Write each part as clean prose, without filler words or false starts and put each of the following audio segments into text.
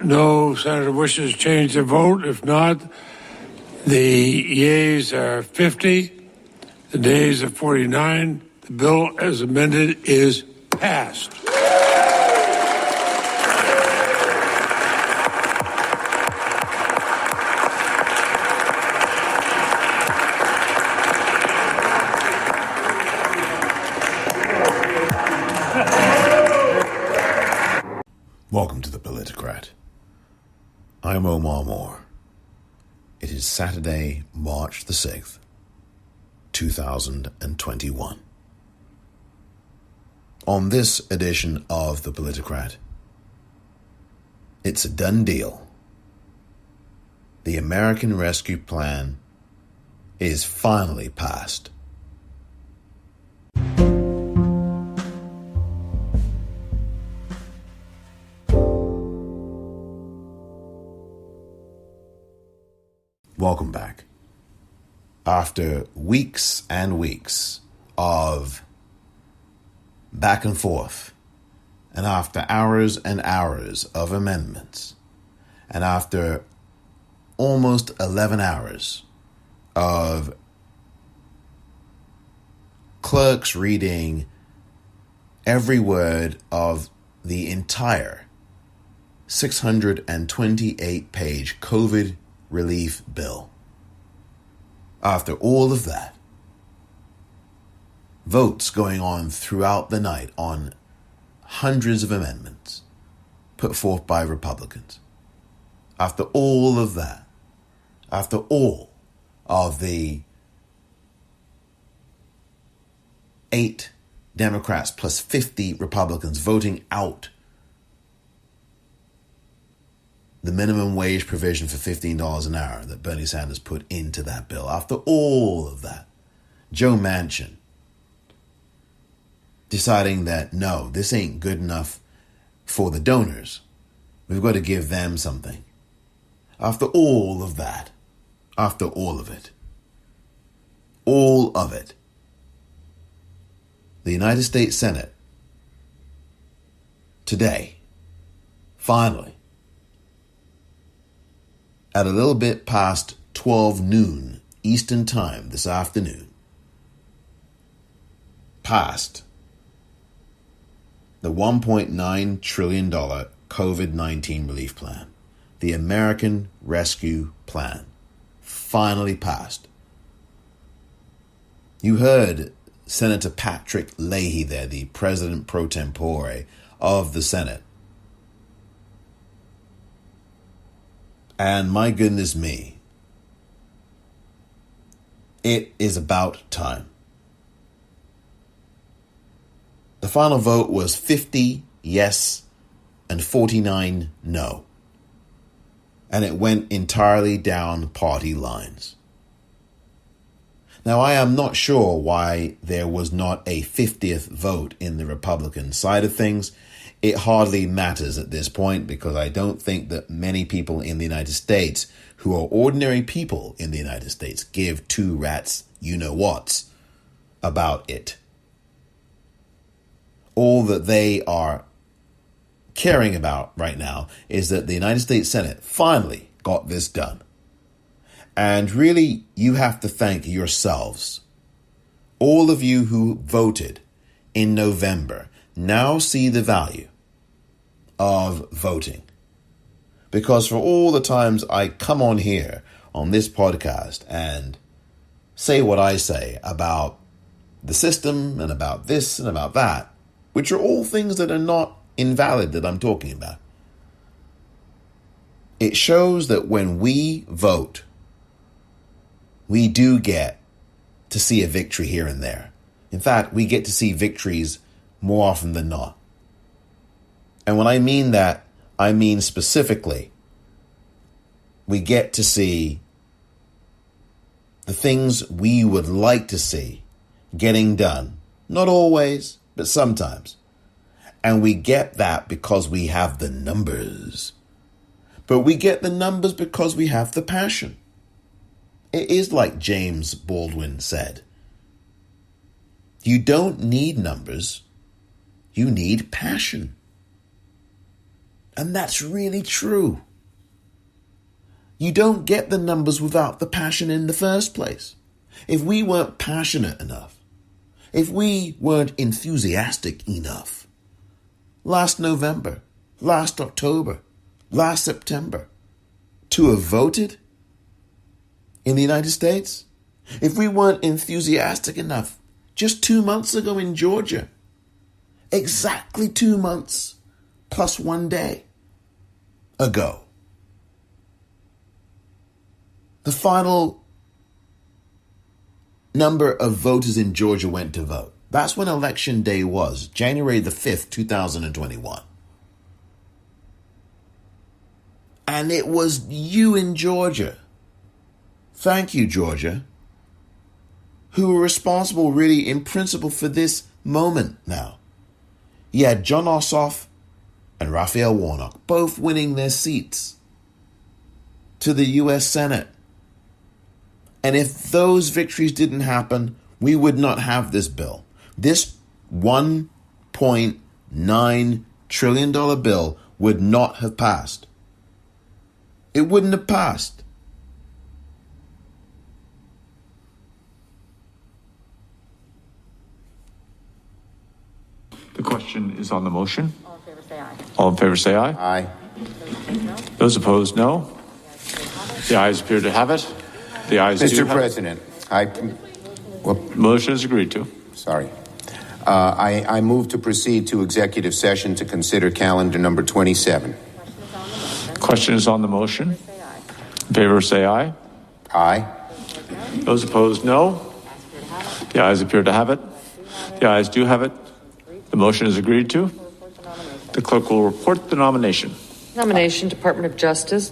No senator wishes to change their vote. If not, the yeas are 50, the nays are 49. The bill as amended is passed. Welcome to the Politicrat. I'm Omar Moore. It is Saturday, March the 6th, 2021. On this edition of the Politicrat, it's a done deal. The American Rescue Plan is finally passed. Welcome back. After weeks and weeks of back and forth, and after hours and hours of amendments, and after almost 11 hours of clerks reading every word of the entire 628-page COVID relief bill. After all of that, votes going on throughout the night on hundreds of amendments put forth by Republicans. After all of that, after all of the 8 Democrats plus 50 Republicans voting out the minimum wage provision for $15 an hour that Bernie Sanders put into that bill. After all of that, Joe Manchin deciding that, no, this ain't good enough for the donors. We've got to give them something. After all of that, after all of it, the United States Senate today, finally, at a little bit past 12 noon Eastern Time this afternoon, passed the $1.9 trillion COVID-19 relief plan. The American Rescue Plan finally passed. You heard Senator Patrick Leahy there, the president pro tempore of the Senate. And my goodness me, it is about time. The final vote was 50 yes and 49 no. And it went entirely down party lines. Now, I am not sure why there was not a 50th vote in the Republican side of things. It hardly matters at this point because I don't think that many people in the United States who are ordinary people in the United States give two rats you-know-whats about it. All that they are caring about right now is that the United States Senate finally got this done. And really, you have to thank yourselves. All of you who voted in November now see the value of voting. Because for all the times I come on here on this podcast and say what I say about the system and about this and about that, which are all things that are not invalid that I'm talking about, it shows that when we vote, we do get to see a victory here and there. In fact, we get to see victories more often than not. And when I mean that, I mean specifically, we get to see the things we would like to see getting done. Not always, but sometimes. And we get that because we have the numbers. But we get the numbers because we have the passion. It is like James Baldwin said. You don't need numbers. You need passion. And that's really true. You don't get the numbers without the passion in the first place. If we weren't passionate enough, if we weren't enthusiastic enough, last November, last October, last September, to have voted in the United States, if we weren't enthusiastic enough just 2 months ago in Georgia, exactly 2 months plus 1 day ago, the final number of voters in Georgia went to vote. That's when election day was, January the 5th, 2021. And it was you in Georgia, thank you, Georgia, who were responsible really in principle for this moment now. You had John Ossoff and Raphael Warnock both winning their seats to the U.S. Senate. And if those victories didn't happen, we would not have this bill. This $1.9 trillion bill would not have passed. It wouldn't have passed. The question is on the motion. All in favor, say aye. All in favor, say aye. Aye. Those opposed, no. The ayes appear to have it. The ayes do Mr. have President, motion is agreed to. Sorry. I move to proceed to executive session to consider calendar number 27. Question is on the motion. In favor, say aye. Aye. Those opposed, no. The ayes appear to have it. The ayes do have it. The motion is agreed to. The clerk will report the nomination. Nomination, Department of Justice,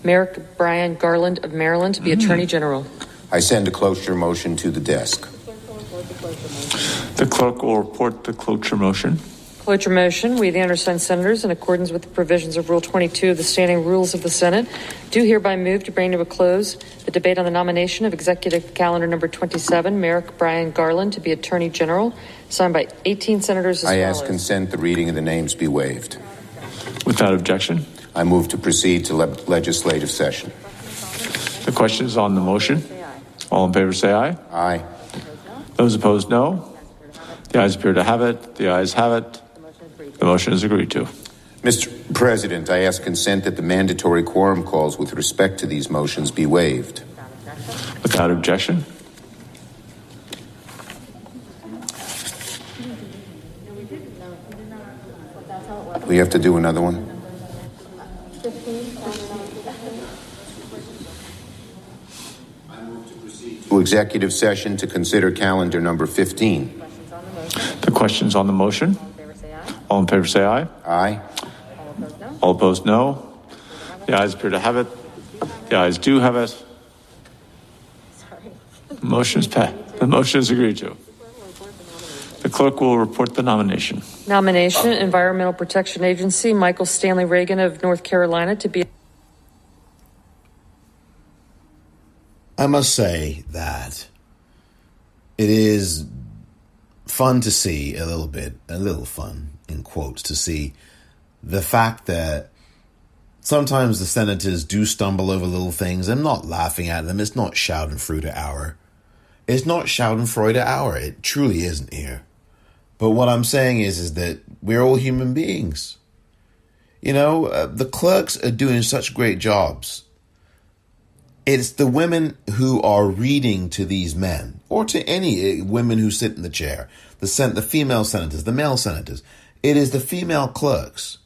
Merrick Brian Garland of Maryland to be Attorney General. I send a cloture motion to the desk. The clerk will report the cloture motion. Cloture motion. We, the undersigned senators, in accordance with the provisions of Rule 22 of the Standing Rules of the Senate, do hereby move to bring to a close the debate on the nomination of Executive Calendar Number 27, Merrick Brian Garland to be Attorney General, signed by 18 senators as I follows. ask consent the reading of the names be waived. Without objection. I move to proceed to legislative session. The question is on the motion. All in favor, say aye. Aye. Those opposed, no. The ayes appear to have it. The ayes have it. The motion is agreed to. Mr. President, I ask consent that the mandatory quorum calls with respect to these motions be waived. Without objection. We have to do another one? To executive session to consider calendar number 15. The question's on the motion. All in favor, say aye. Aye. All opposed, no. The ayes appear to have it. The ayes do have it. The motion is passed. The motion is agreed to. The clerk will report the nomination. Nomination, Environmental Protection Agency, Michael Stanley Reagan of North Carolina to be. I must say that it is fun to see a little fun, in quotes, to see the fact that sometimes the senators do stumble over little things. I'm not laughing at them. It's not Schadenfreude hour. It's not Schadenfreude hour. It truly isn't here. But what I'm saying is that we're all human beings. You know, the clerks are doing such great jobs. It's the women who are reading to these men, or to any women who sit in the chair, the female senators, the male senators. It is the female clerks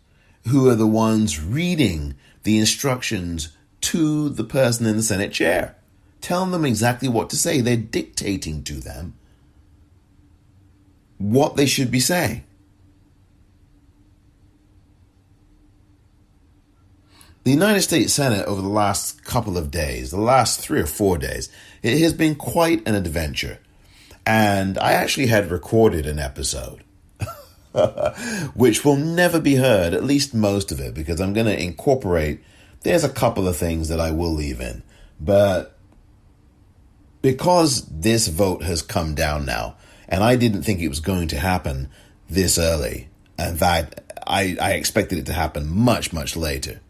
who are the ones reading the instructions to the person in the Senate chair, telling them exactly what to say. They're dictating to them what they should be saying. The United States Senate over the last couple of days, the last 3 or 4 days, it has been quite an adventure. And I actually had recorded an episode, which will never be heard, at least most of it, because I'm going to incorporate, there's a couple of things that I will leave in. But because this vote has come down now, and I didn't think it was going to happen this early, in fact, I expected it to happen much, much later.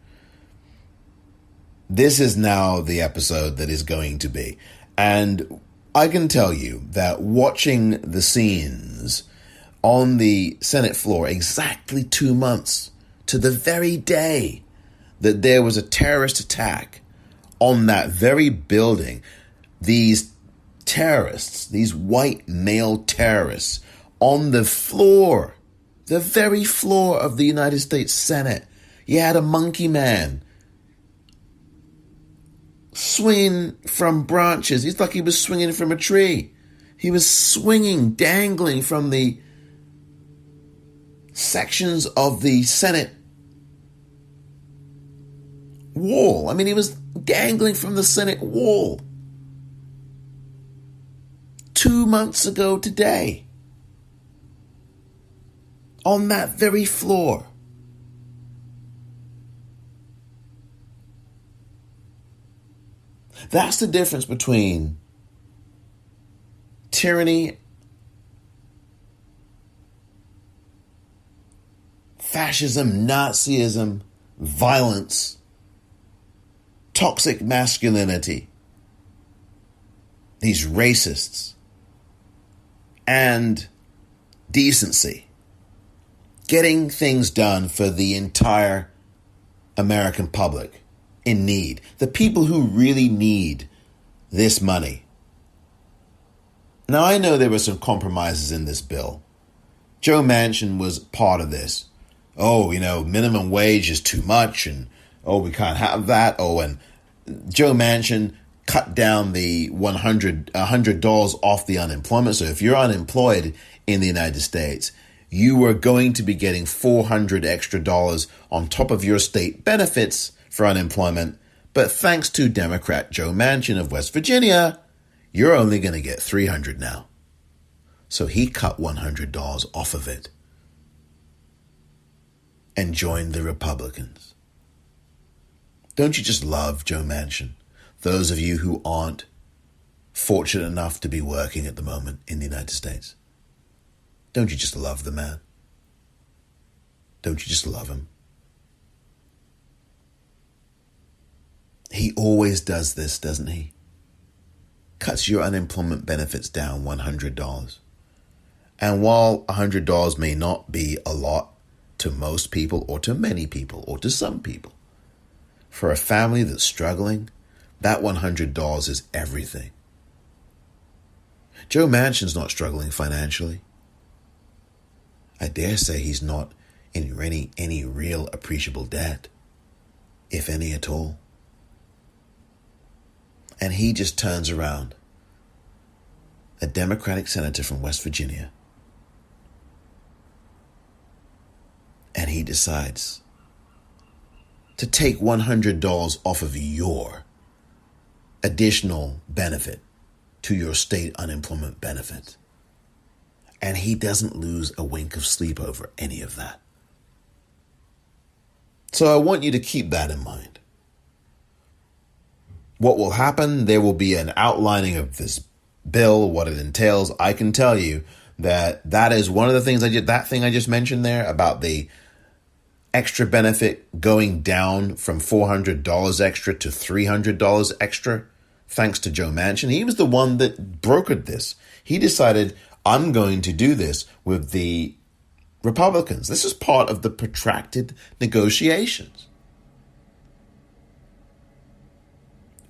This is now the episode that is going to be. And I can tell you that watching the scenes on the Senate floor exactly 2 months to the very day that there was a terrorist attack on that very building, these terrorists, these white male terrorists on the floor, the very floor of the United States Senate, you had a monkey man swinging from branches. It's like he was swinging from a tree. He was swinging, dangling from the sections of the Senate wall. I mean, he was dangling from the Senate wall 2 months ago today on that very floor. That's the difference between tyranny, fascism, Nazism, violence, toxic masculinity, these racists, and decency. Getting things done for the entire American public in need. The people who really need this money. Now, I know there were some compromises in this bill. Joe Manchin was part of this. Oh, minimum wage is too much, and we can't have that. Oh, and Joe Manchin cut down the $100 off the unemployment. So if you're unemployed in the United States, you are going to be getting $400 extra on top of your state benefits for unemployment. But thanks to Democrat Joe Manchin of West Virginia, you're only going to get $300 now. So he cut $100 off of it and joined the Republicans. Don't you just love Joe Manchin? Those of you who aren't fortunate enough to be working at the moment in the United States. Don't you just love the man? Don't you just love him? He always does this, doesn't he? Cuts your unemployment benefits down $100. And while $100 may not be a lot to most people or to many people or to some people, for a family that's struggling, that $100 is everything. Joe Manchin's not struggling financially. I dare say he's not in any real appreciable debt, if any at all. And he just turns around, a Democratic senator from West Virginia, and he decides to take $100 off of your additional benefit to your state unemployment benefit. And he doesn't lose a wink of sleep over any of that. So I want you to keep that in mind. What will happen? There will be an outlining of this bill, what it entails. I can tell you that is one of the things that thing I just mentioned there about the extra benefit going down from $400 extra to $300 extra, thanks to Joe Manchin. He was the one that brokered this. He decided, I'm going to do this with the Republicans. This is part of the protracted negotiations.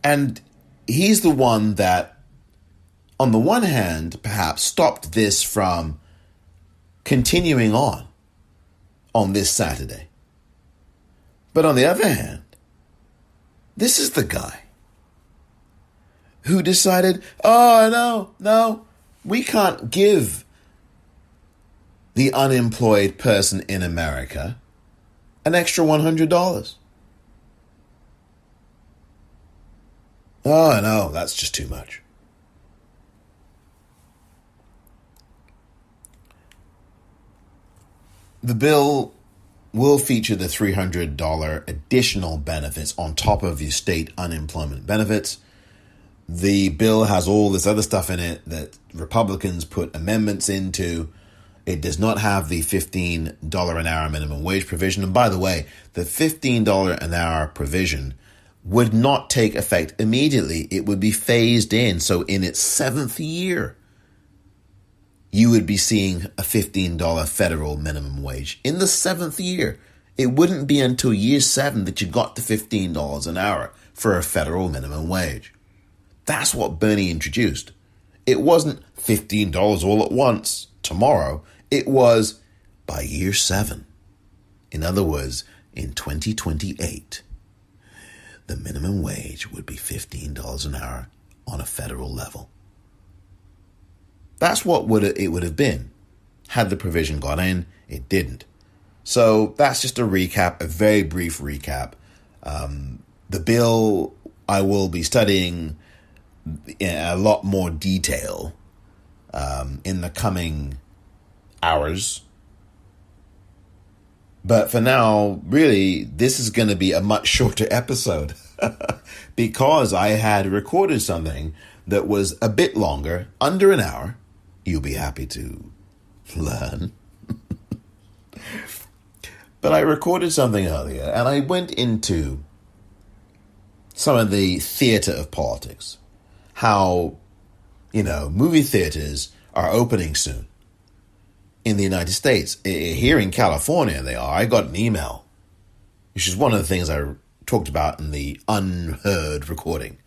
And he's the one that, on the one hand, perhaps stopped this from continuing on this Saturday. But on the other hand, this is the guy who decided, oh, no, we can't give the unemployed person in America an extra $100. Oh, no, that's just too much. The bill will feature the $300 additional benefits on top of your state unemployment benefits. The bill has all this other stuff in it that Republicans put amendments into. It does not have the $15 an hour minimum wage provision. And by the way, the $15 an hour provision would not take effect immediately. It would be phased in. So in its 7th year, you would be seeing a $15 federal minimum wage. In the 7th year, it wouldn't be until year 7 that you got to $15 an hour for a federal minimum wage. That's what Bernie introduced. It wasn't $15 all at once tomorrow. It was by year 7. In other words, in 2028, the minimum wage would be $15 an hour on a federal level. That's what it would have been had the provision gone in. It didn't. So that's just a recap, a very brief recap. The bill I will be studying in a lot more detail in the coming hours. But for now, really, this is going to be a much shorter episode because I had recorded something that was a bit longer, under an hour. You'll be happy to learn. But I recorded something earlier and I went into some of the theater of politics. How, movie theaters are opening soon. In the United States, here in California, they are. I got an email, which is one of the things I talked about in the unheard recording.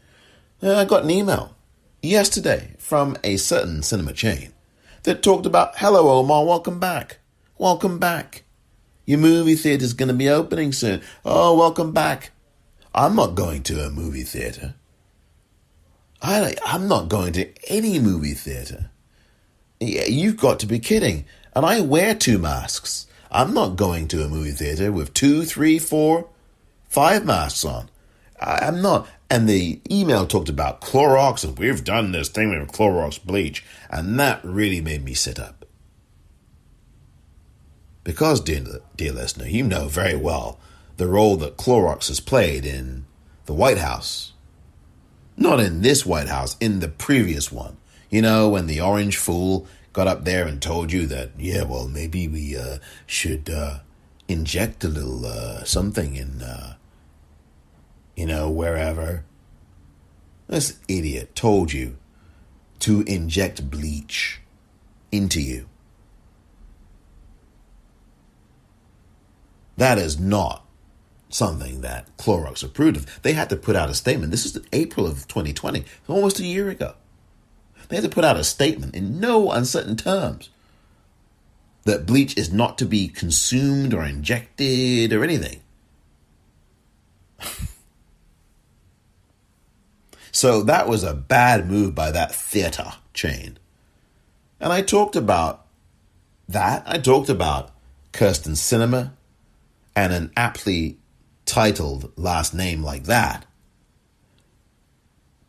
I got an email yesterday from a certain cinema chain that talked about, hello, Omar, welcome back. Welcome back. Your movie theater's going to be opening soon. Oh, welcome back. I'm not going to a movie theater. I'm not going to any movie theater. You've got to be kidding. And I wear 2 masks. I'm not going to a movie theater with 2, 3, 4, 5 masks on. I'm not. And the email talked about Clorox, and we've done this thing with Clorox bleach. And that really made me sit up. Because, dear listener, you know very well the role that Clorox has played in the White House. Not in this White House, in the previous one. When the orange fool got up there and told you that, maybe we should inject a little something in, wherever. This idiot told you to inject bleach into you. That is not something that Clorox approved of. They had to put out a statement. This is April of 2020, almost a year ago. They had to put out a statement in no uncertain terms that bleach is not to be consumed or injected or anything. So that was a bad move by that theater chain. And I talked about that. I talked about Kirsten Sinema and an aptly titled last name like that.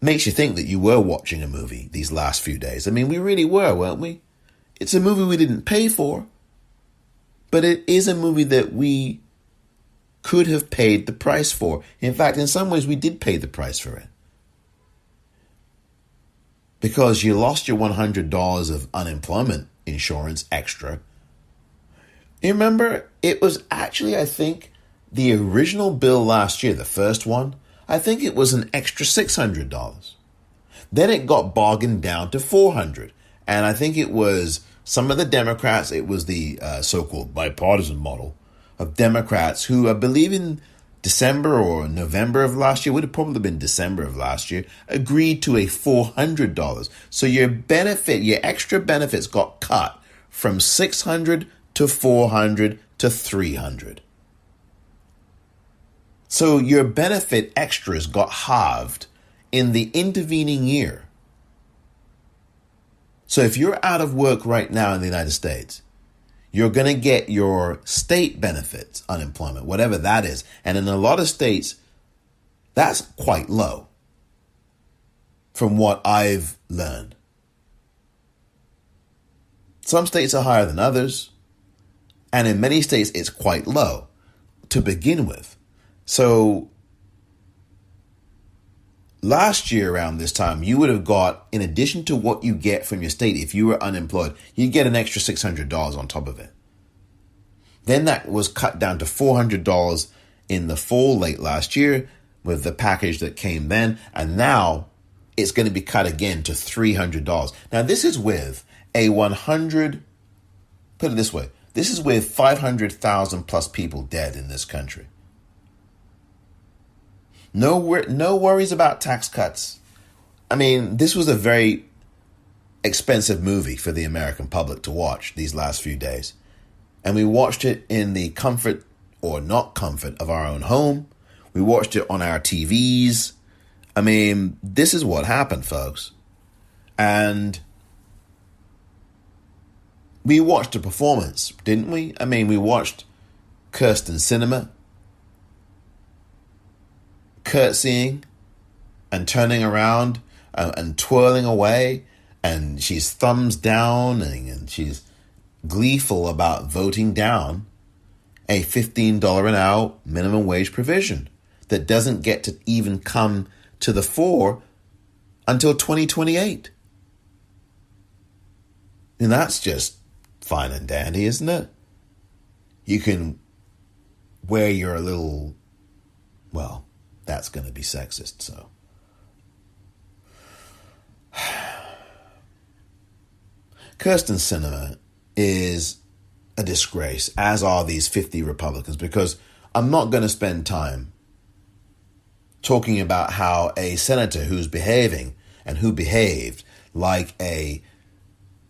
Makes you think that you were watching a movie these last few days. I mean, we really were, weren't we? It's a movie we didn't pay for, but it is a movie that we could have paid the price for. In fact, in some ways, we did pay the price for it. Because you lost your $100 of unemployment insurance extra. You remember, it was actually, I think, the original bill last year, the first one, I think it was an extra $600. Then it got bargained down to $400. And I think it was some of the Democrats, it was the so-called bipartisan model of Democrats who, I believe in December or November of last year, would have probably been December of last year, agreed to a $400. So your extra benefits got cut from $600 to $400 to $300. So your benefit extras got halved in the intervening year. So if you're out of work right now in the United States, you're going to get your state benefits, unemployment, whatever that is. And in a lot of states, that's quite low from what I've learned. Some states are higher than others. And in many states, it's quite low to begin with. So last year around this time, you would have got, in addition to what you get from your state, if you were unemployed, you'd get an extra $600 on top of it. Then that was cut down to $400 in the fall late last year with the package that came then. And now it's going to be cut again to $300. Now, this is with a put it this way, this is with 500,000 plus people dead in this country. No worries about tax cuts. I mean, this was a very expensive movie for the American public to watch these last few days. And we watched it in the comfort or not comfort of our own home. We watched it on our TVs. I mean, this is what happened, folks. And we watched a performance, didn't we? I mean, we watched Kirsten Sinema curtsying and turning around and twirling away, and she's thumbs down and she's gleeful about voting down a $15 an hour minimum wage provision that doesn't get to even come to the fore until 2028. And that's just fine and dandy, isn't it? You can wear your little, well, that's going to be sexist, so. Kirsten Sinema is a disgrace, as are these 50 Republicans, because I'm not going to spend time talking about how a senator who's behaving and who behaved like a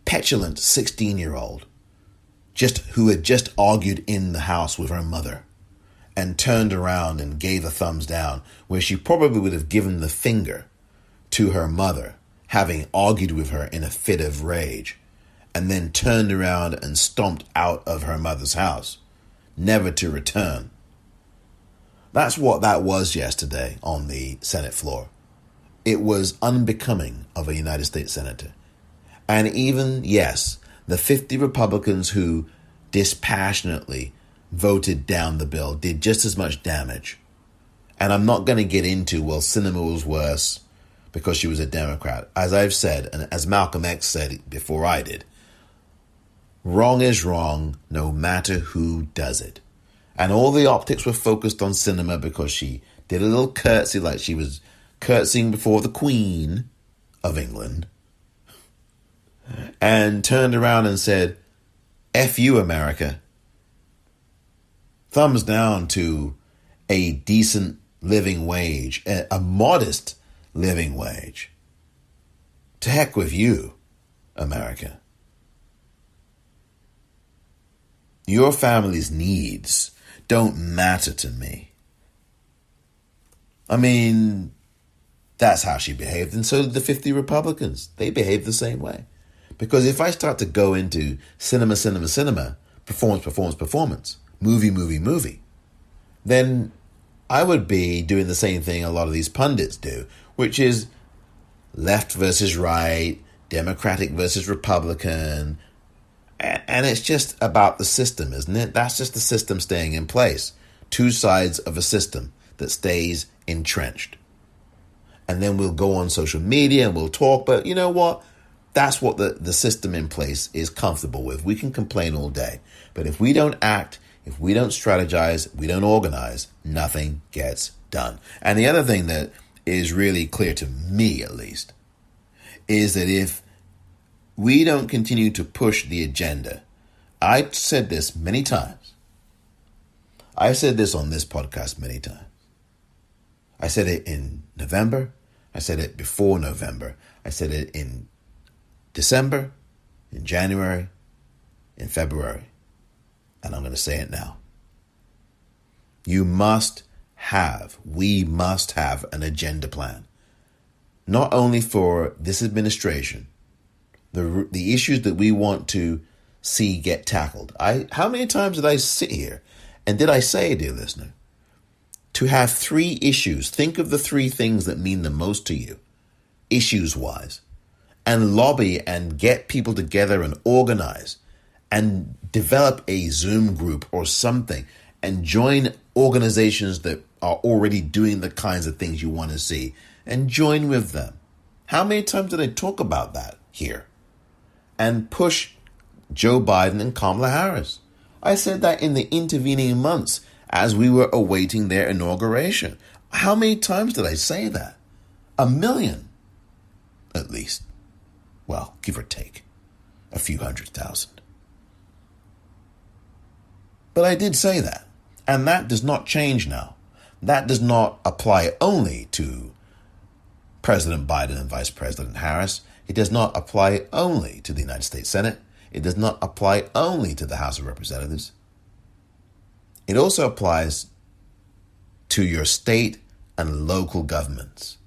petulant 16-year-old who had just argued in the house with her mother and turned around and gave a thumbs down, where she probably would have given the finger to her mother, having argued with her in a fit of rage, and then turned around and stomped out of her mother's house, never to return. That's what that was yesterday on the Senate floor. It was unbecoming of a United States senator. And even, yes, the 50 Republicans who dispassionately voted down the bill did just as much damage. And I'm not going to get into, well, Sinema was worse because she was a Democrat. As I've said, and as Malcolm X said before I did, wrong is wrong no matter who does it. And all the optics were focused on Sinema because she did a little curtsy like she was curtsying before the Queen of England, and turned around and said, F you, America. Thumbs down to a decent living wage, a modest living wage. To heck with you, America. Your family's needs don't matter to me. I mean, that's how she behaved, and so did the 50 Republicans. They behaved the same way. Because if I start to go into cinema, performance, movie, then I would be doing the same thing a lot of these pundits do, which is left versus right, Democratic versus Republican. And it's just about the system, isn't it? That's just the system staying in place. Two sides of a system that stays entrenched. And then we'll go on social media and we'll talk, but you know what? That's what the system in place is comfortable with. We can complain all day. But if we don't act, if we don't strategize, we don't organize, nothing gets done. And the other thing that is really clear to me, at least, is that if we don't continue to push the agenda, I've said this many times. I've said this on this podcast many times. I said it in November. I said it before November. I said it in December, in January, in February, and I'm going to say it now. We must have an agenda plan, not only for this administration, the issues that we want to see get tackled. How many times did I sit here and did I say, dear listener, to have 3 issues? Think of the 3 things that mean the most to you, issues-wise, and lobby and get people together and organize and develop a Zoom group or something and join organizations that are already doing the kinds of things you want to see. and join with them. How many times did I talk about that here? And push Joe Biden and Kamala Harris. I said that in the intervening months as we were awaiting their inauguration. How many times did I say that? 1 million, at least. Well, give or take a few 100,000. But I did say that, and that does not change now. That does not apply only to President Biden and Vice President Harris. It does not apply only to the United States Senate. It does not apply only to the House of Representatives. It also applies to your state and local governments.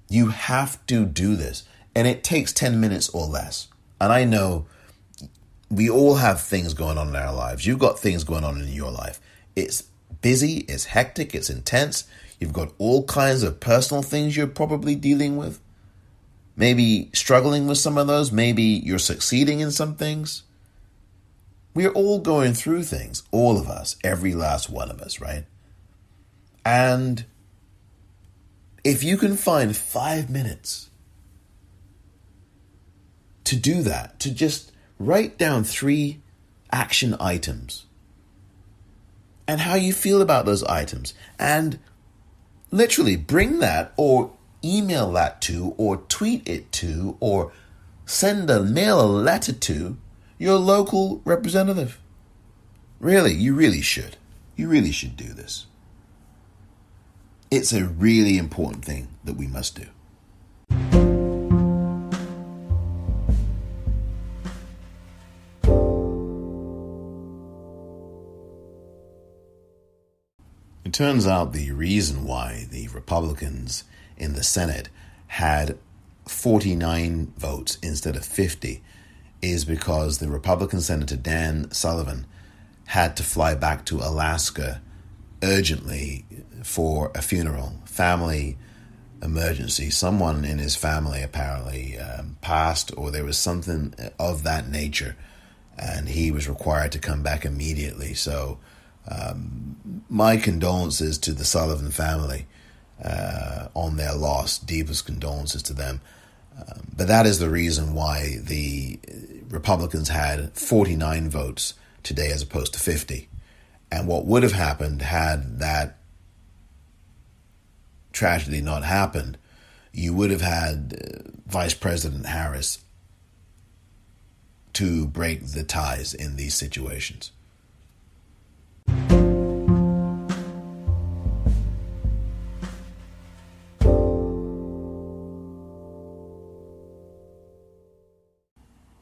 You have to do this, and it takes 10 minutes or less. And I know we all have things going on in our lives. You've got things going on in your life. It's busy, it's hectic, it's intense. You've got all kinds of personal things you're probably dealing with. Maybe struggling with some of those. Maybe you're succeeding in some things. We're all going through things, all of us, every last one of us, right? And if you can find 5 minutes to do that, to just write down 3 action items and how you feel about those items, and literally bring that or email that to or tweet it to or mail a letter to your local representative. Really, you really should. You really should do this. It's a really important thing that we must do. It turns out the reason why the Republicans in the Senate had 49 votes instead of 50 is because the Republican Senator Dan Sullivan had to fly back to Alaska urgently for a funeral, family emergency. Someone in his family apparently passed, or there was something of that nature, and he was required to come back immediately. So my condolences to the Sullivan family on their loss, deepest condolences to them. But that is the reason why the Republicans had 49 votes today as opposed to 50. And what would have happened had that tragedy not happened, you would have had Vice President Harris to break the ties in these situations.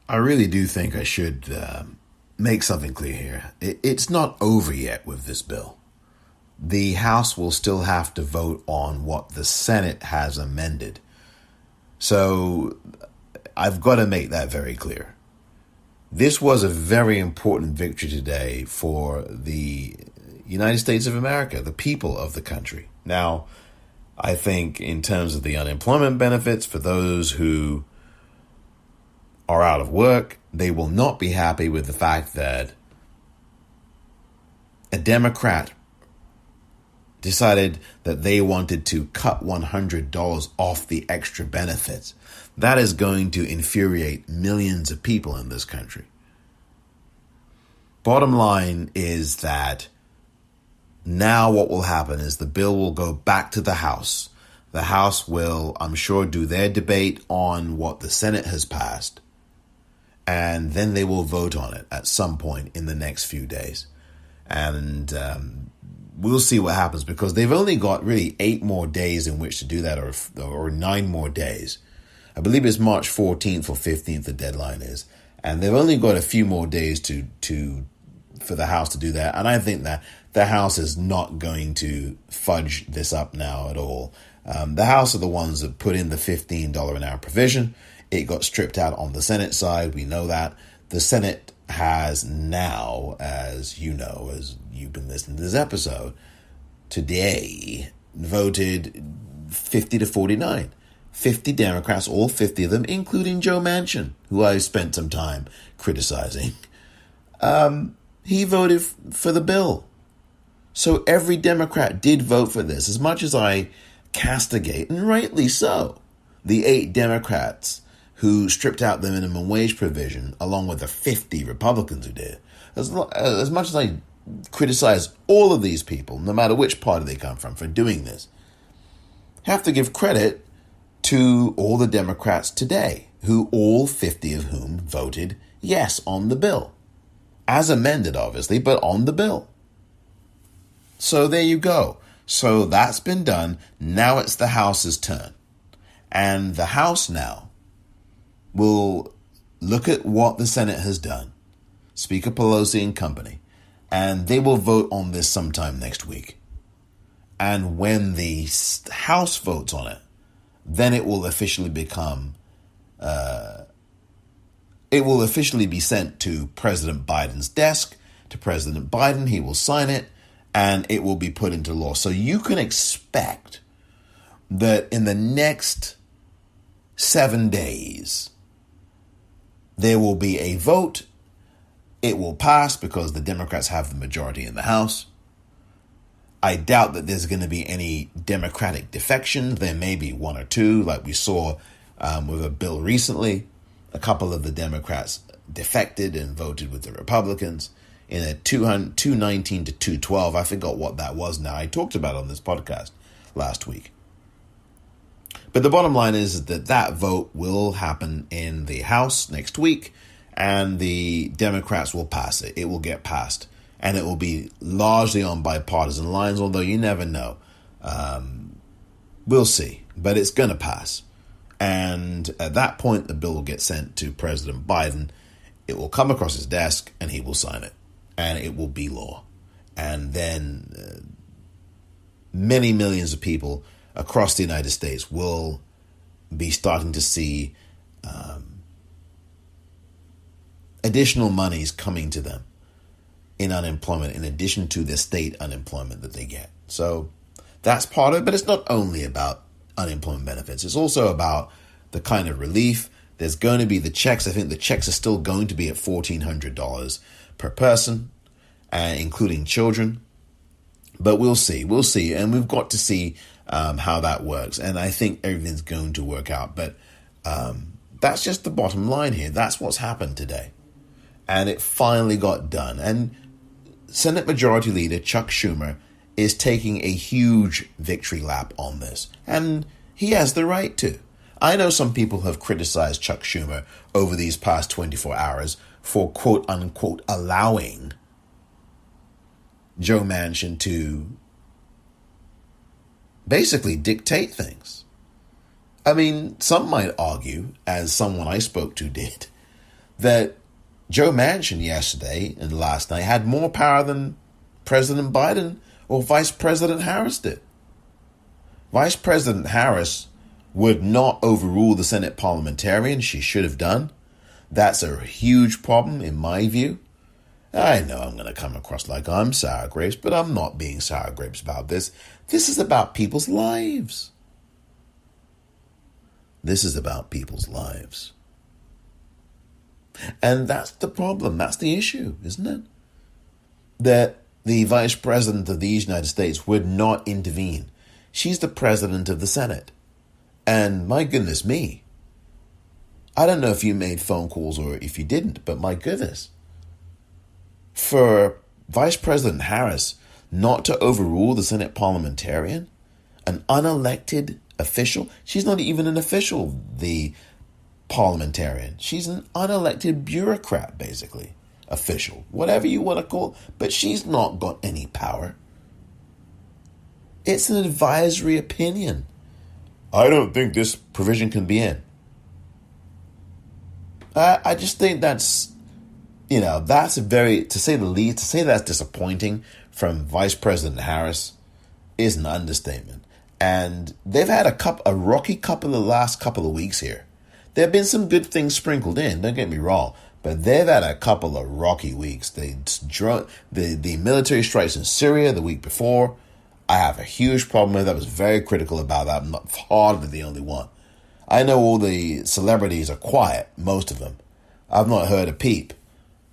I really do think I should make something clear here. It's not over yet with this bill. The House will still have to vote on what the Senate has amended. So I've got to make that very clear. This was a very important victory today for the United States of America, the people of the country. Now, I think in terms of the unemployment benefits for those who are out of work, they will not be happy with the fact that a Democrat decided that they wanted to cut $100 off the extra benefits. That is going to infuriate millions of people in this country. Bottom line is that now what will happen is the bill will go back to the House. The House will, I'm sure, do their debate on what the Senate has passed, and then they will vote on it at some point in the next few days. And we'll see what happens, because they've only got really 8 more days in which to do that, or 9 more days. I believe it's March 14th or 15th the deadline is. And they've only got a few more days for the House to do that. And I think that the House is not going to fudge this up now at all. The House are the ones that put in the $15 an hour provision. It got stripped out on the Senate side. We know that. The Senate has now, as you know, as you've been listening to this episode, today voted 50 to 49. 50 Democrats, all 50 of them, including Joe Manchin, who I spent some time criticizing. He voted for the bill. So every Democrat did vote for this. As much as I castigate, and rightly so, the 8 Democrats who stripped out the minimum wage provision, along with the 50 Republicans who did, as much as I criticize all of these people, no matter which party they come from, for doing this, have to give credit to all the Democrats today, who all 50 of whom voted yes on the bill. As amended, obviously, but on the bill. So there you go. So that's been done. Now it's the House's turn. And the House now will look at what the Senate has done, Speaker Pelosi and company, and they will vote on this sometime next week. And when the House votes on it, then it will officially become, it will officially be sent to President Biden's desk, to President Biden. He will sign it, and it will be put into law. So you can expect that in the next 7 days, there will be a vote. It will pass because the Democrats have the majority in the House. I doubt that there's going to be any Democratic defection. There may be one or two, like we saw with a bill recently. A couple of the Democrats defected and voted with the Republicans in a 219 to 212. I forgot what that was now. I talked about it on this podcast last week. But the bottom line is that that vote will happen in the House next week, and the Democrats will pass it. It will get passed. And it will be largely on bipartisan lines, although you never know. We'll see. But it's going to pass. And at that point, the bill will get sent to President Biden. It will come across his desk, and he will sign it. And it will be law. And then many millions of people across the United States will be starting to see additional monies coming to them in unemployment, in addition to the state unemployment that they get. So that's part of it, but it's not only about unemployment benefits. It's also about the kind of relief. There's going to be the checks. I think the checks are still going to be at $1,400 per person, including children. But we'll see. We'll see. And we've got to see how that works. And I think everything's going to work out. But that's just the bottom line here. That's what's happened today. And it finally got done. And Senate Majority Leader Chuck Schumer is taking a huge victory lap on this. And he has the right to. I know some people have criticized Chuck Schumer over these past 24 hours for quote unquote allowing Joe Manchin to basically dictate things. I mean, some might argue, as someone I spoke to did, that Joe Manchin yesterday and last night had more power than President Biden or Vice President Harris did. Vice President Harris would not overrule the Senate parliamentarian. She should have done. That's a huge problem in my view. I know I'm going to come across like I'm sour grapes, but I'm not being sour grapes about this. This is about people's lives. This is about people's lives. And that's the problem. That's the issue, isn't it? That the Vice President of the United States would not intervene. She's the President of the Senate. And my goodness me, I don't know if you made phone calls or if you didn't, but my goodness. For Vice President Harris not to overrule the Senate parliamentarian, an unelected official, she's not even an official, the parliamentarian. She's an unelected bureaucrat, basically. Official, whatever you want to call, but she's not got any power. It's an advisory opinion. I don't think this provision can be in. I just think that's, that's a very, to say the least, to say that's disappointing from Vice President Harris is an understatement. And they've had a rocky couple of the last couple of weeks here. There have been some good things sprinkled in, don't get me wrong, but they've had a couple of rocky weeks. The military strikes in Syria the week before. I have a huge problem with that. I was very critical about that. I'm not hardly the only one. I know all the celebrities are quiet, most of them. I've not heard a peep.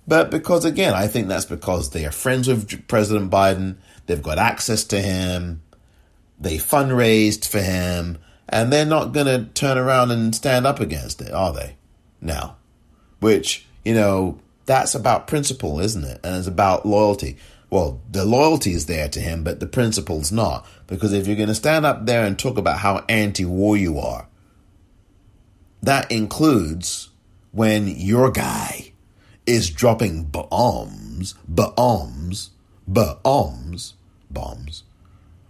But because, again, I think that's because they are friends with President Biden. They've got access to him. They fundraised for him. And they're not going to turn around and stand up against it, are they? Now, which, that's about principle, isn't it? And it's about loyalty. Well, the loyalty is there to him, but the principle's not. Because if you're going to stand up there and talk about how anti-war you are, that includes when your guy is dropping bombs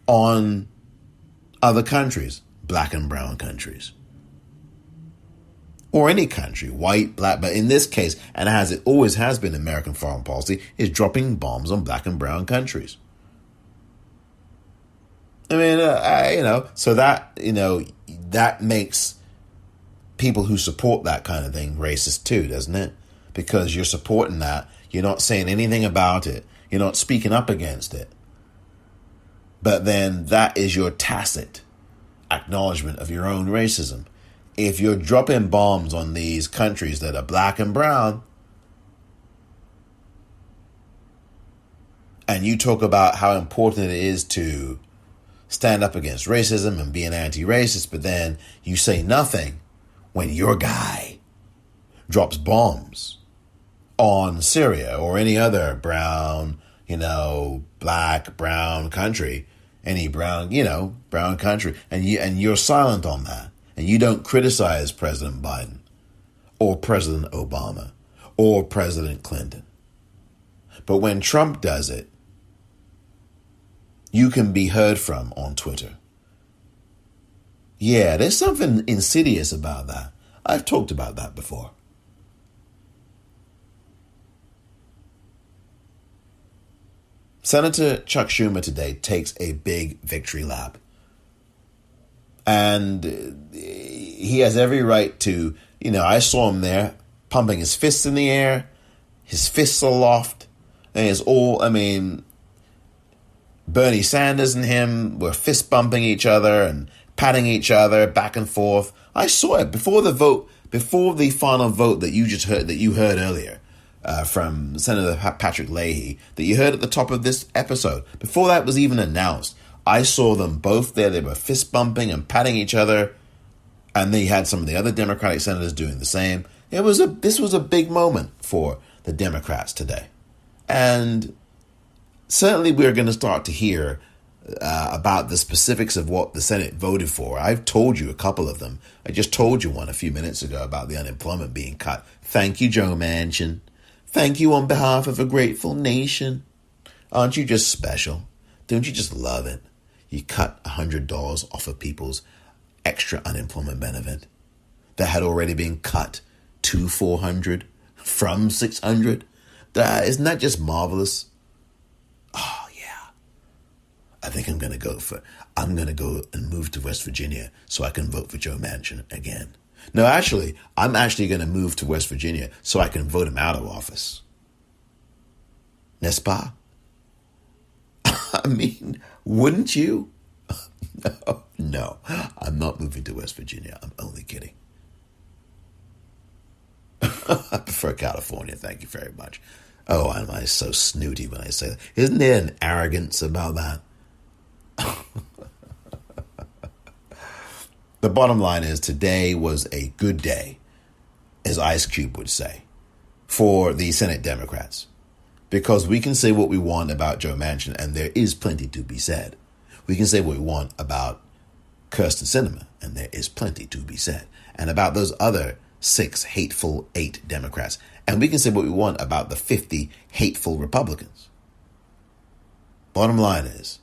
on other countries, black and brown countries. Or any country, white, black, but in this case, and as it always has been American foreign policy, is dropping bombs on black and brown countries. I mean, so that, that makes people who support that kind of thing racist too, doesn't it? Because you're supporting that. You're not saying anything about it. You're not speaking up against it. But then that is your tacit acknowledgement of your own racism. If you're dropping bombs on these countries that are black and brown, and you talk about how important it is to stand up against racism and be an anti-racist, but then you say nothing when your guy drops bombs on Syria or any other brown, black, brown country, any brown, brown country, and you're silent on that. And you don't criticize President Biden or President Obama or President Clinton. But when Trump does it, you can be heard from on Twitter. Yeah, there's something insidious about that. I've talked about that before. Senator Chuck Schumer today takes a big victory lap. And he has every right to, I saw him there pumping his fists in the air, his fists aloft, and it's all, Bernie Sanders and him were fist bumping each other and patting each other back and forth. I saw it before the final vote that you heard earlier from Senator Patrick Leahy, that you heard at the top of this episode. Before that was even announced, I saw them both there. They were fist bumping and patting each other. And they had some of the other Democratic senators doing the same. This was a big moment for the Democrats today. And certainly we're going to start to hear about the specifics of what the Senate voted for. I've told you a couple of them. I just told you one a few minutes ago about the unemployment being cut. Thank you, Joe Manchin. Thank you on behalf of a grateful nation. Aren't you just special? Don't you just love it? You cut $100 off of people's extra unemployment benefit that had already been cut to $400 from $600. Isn't that just marvelous? Oh, yeah. I think I'm going to go and move to West Virginia so I can vote for Joe Manchin again. No, actually, I'm actually going to move to West Virginia so I can vote him out of office. N'est-ce pas? Wouldn't you? No, I'm not moving to West Virginia. I'm only kidding. I prefer California. Thank you very much. Oh, am I so snooty when I say that? Isn't there an arrogance about that? The bottom line is today was a good day, as Ice Cube would say, for the Senate Democrats. Because we can say what we want about Joe Manchin, and there is plenty to be said. We can say what we want about Kyrsten Sinema, and there is plenty to be said. And about those other 6 hateful 8 Democrats. And we can say what we want about the 50 hateful Republicans. Bottom line is,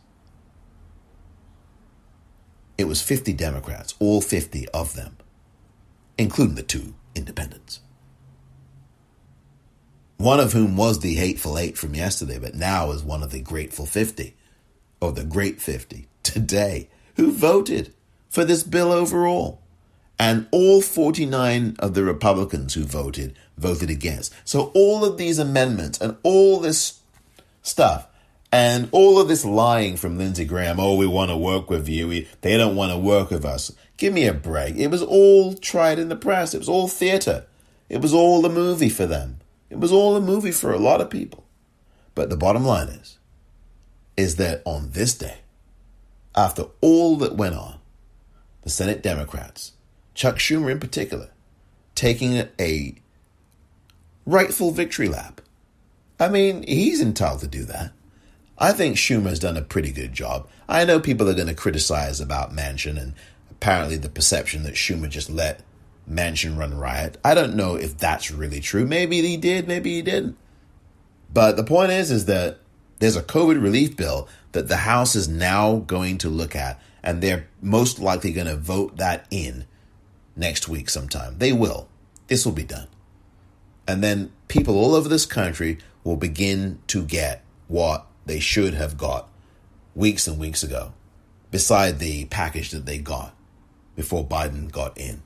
it was 50 Democrats, all 50 of them, including the 2 independents. One of whom was the hateful 8 from yesterday, but now is one of the grateful 50, or the great 50, today, who voted for this bill overall. And all 49 of the Republicans who voted against. So all of these amendments and all this stuff and all of this lying from Lindsey Graham, we want to work with you. They don't want to work with us. Give me a break. It was all tried in the press. It was all theater. It was all a movie for them. It was all a movie for a lot of people. But the bottom line is, is that on this day, after all that went on, the Senate Democrats, Chuck Schumer in particular, taking a rightful victory lap. I mean, he's entitled to do that. I think Schumer's done a pretty good job. I know people are going to criticize about Manchin and apparently the perception that Schumer just let Manchin run riot. I don't know if that's really true. Maybe he did, maybe he didn't. But the point is that there's a COVID relief bill that the House is now going to look at, and they're most likely going to vote that in next week sometime. They will. This will be done. And then people all over this country will begin to get what they should have got weeks and weeks ago, beside the package that they got before Biden got in.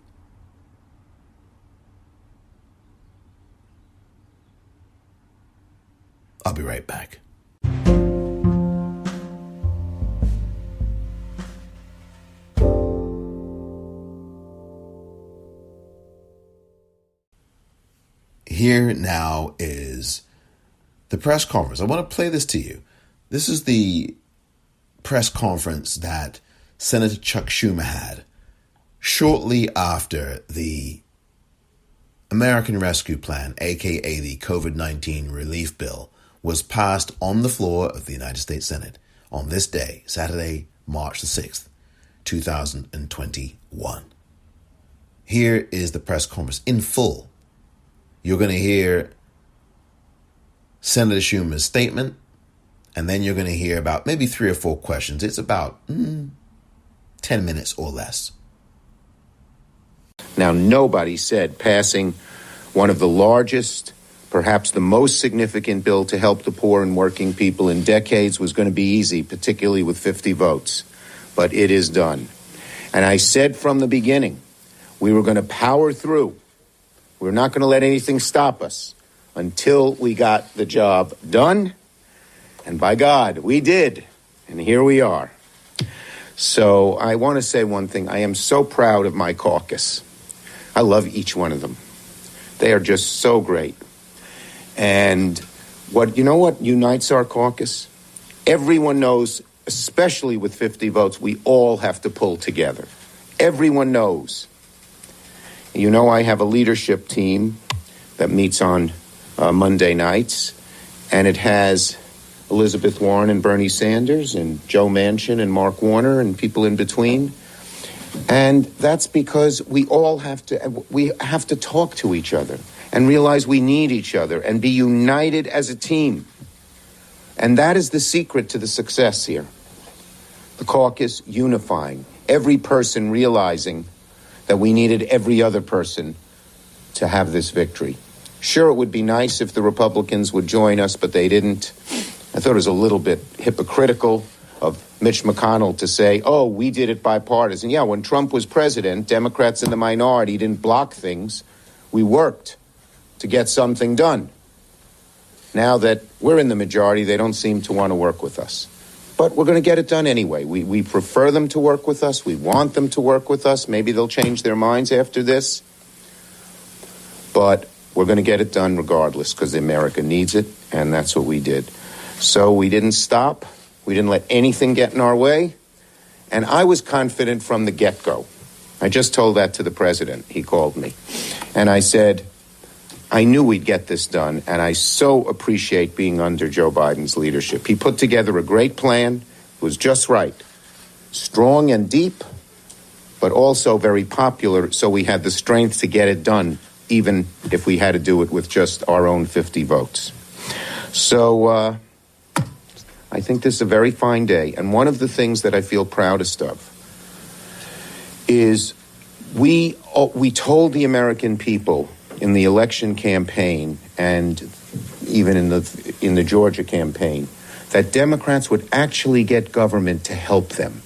I'll be right back. Here now is the press conference. I want to play this to you. This is the press conference that Senator Chuck Schumer had shortly after the American Rescue Plan, aka the COVID-19 relief bill, was passed on the floor of the United States Senate on this day, Saturday, March the 6th, 2021. Here is the press conference in full. You're going to hear Senator Schumer's statement, and then you're going to hear about maybe 3 or 4 questions. It's about 10 minutes or less. Now, nobody said passing one of the largest, perhaps the most significant bill to help the poor and working people in decades was going to be easy, particularly with 50 votes. But it is done. And I said from the beginning, we were going to power through. We're not going to let anything stop us until we got the job done. And by God, we did. And here we are. So I want to say one thing. I am so proud of my caucus. I love each one of them. They are just so great. And what unites our caucus? Everyone knows, especially with 50 votes, we all have to pull together. Everyone knows. You know, I have a leadership team that meets on Monday nights, and it has Elizabeth Warren and Bernie Sanders and Joe Manchin and Mark Warner and people in between. And that's because we have to talk to each other and realize we need each other and be united as a team. And that is the secret to the success here. The caucus unifying, every person realizing that we needed every other person to have this victory. Sure, it would be nice if the Republicans would join us, but they didn't. I thought it was a little bit hypocritical of Mitch McConnell to say, oh, we did it bipartisan. Yeah, when Trump was president, Democrats in the minority didn't block things. We worked to get something done. Now that we're in the majority, they don't seem to want to work with us. But we're going to get it done anyway. We prefer them to work with us. We want them to work with us. Maybe they'll change their minds after this. But we're going to get it done regardless because America needs it, and that's what we did. So we didn't stop. We didn't let anything get in our way. And I was confident from the get-go. I just told that to the president. He called me. And I said, I knew we'd get this done, and I so appreciate being under Joe Biden's leadership. He put together a great plan. It was just right. Strong and deep, but also very popular, so we had the strength to get it done, even if we had to do it with just our own 50 votes. So I think this is a very fine day. And one of the things that I feel proudest of is we told the American people in the election campaign and even in the Georgia campaign that Democrats would actually get government to help them,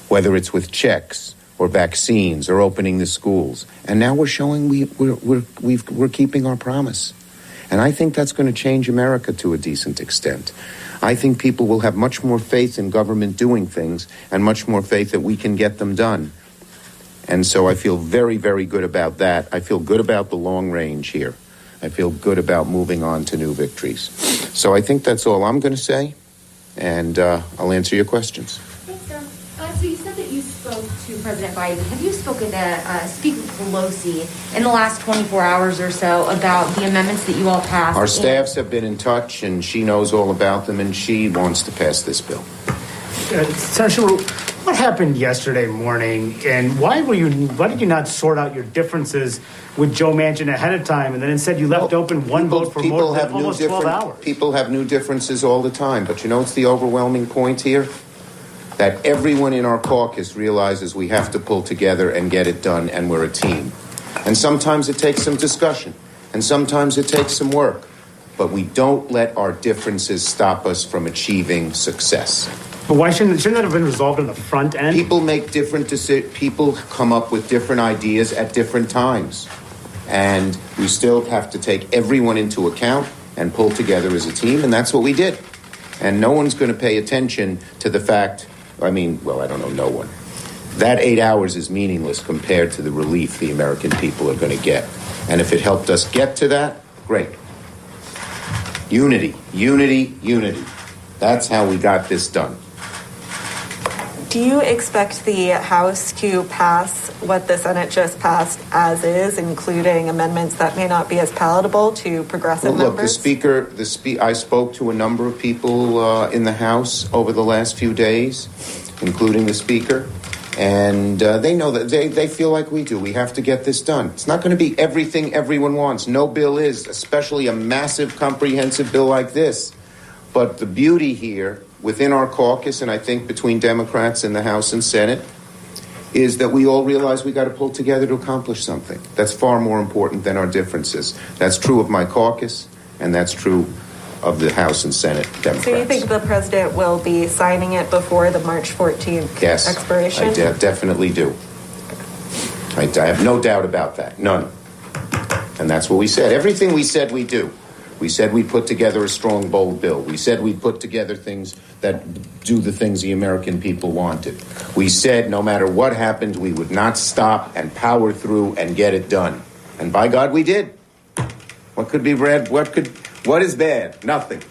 whether it's with checks or vaccines or opening the schools. And now we're showing we're keeping our promise. And I think that's going to change America to a decent extent. I think people will have much more faith in government doing things and much more faith that we can get them done. And so I feel very, very good about that. I feel good about the long range here. I feel good about moving on to new victories. So I think that's all I'm going to say. and I'll answer your questions. Thanks, sir. So you said that you spoke to President Biden. Have you spoken to Speaker Pelosi in the last 24 hours or so about the amendments that you all passed? Our staffs have been in touch, and she knows all about them, and she wants to pass this bill. Senator Schumer, what happened yesterday morning, and why did you not sort out your differences with Joe Manchin ahead of time, and then instead you left open one vote for more than almost 12 hours? People have new differences all the time, but you know what's the overwhelming point here? That everyone in our caucus realizes we have to pull together and get it done, and we're a team. And sometimes it takes some discussion, and sometimes it takes some work, but we don't let our differences stop us from achieving success. But why shouldn't that have been resolved on the front end? People make different decisions. People come up with different ideas at different times. And we still have to take everyone into account and pull together as a team, and that's what we did. And no one's going to pay attention to the fact, I don't know, no one. That 8 hours is meaningless compared to the relief the American people are going to get. And if it helped us get to that, great. Unity, unity, unity. That's how we got this done. Do you expect the House to pass what the Senate just passed as is, including amendments that may not be as palatable to progressive members? I spoke to a number of people in the House over the last few days, including the Speaker, and they know that they feel like we do. We have to get this done. It's not going to be everything everyone wants. No bill is, especially a massive, comprehensive bill like this. But the beauty here within our caucus, and I think between Democrats in the House and Senate, is that we all realize we got to pull together to accomplish something. That's far more important than our differences. That's true of my caucus, and that's true of the House and Senate Democrats. So you think the president will be signing it before the March 14th expiration? Yes, I definitely do. I have no doubt about that. None. And that's what we said. Everything we said we do. We said we'd put together a strong, bold bill. We said we'd put together things that do the things the American people wanted. We said no matter what happened, we would not stop and power through and get it done. And by God, we did. What could be bad? What is bad? Nothing.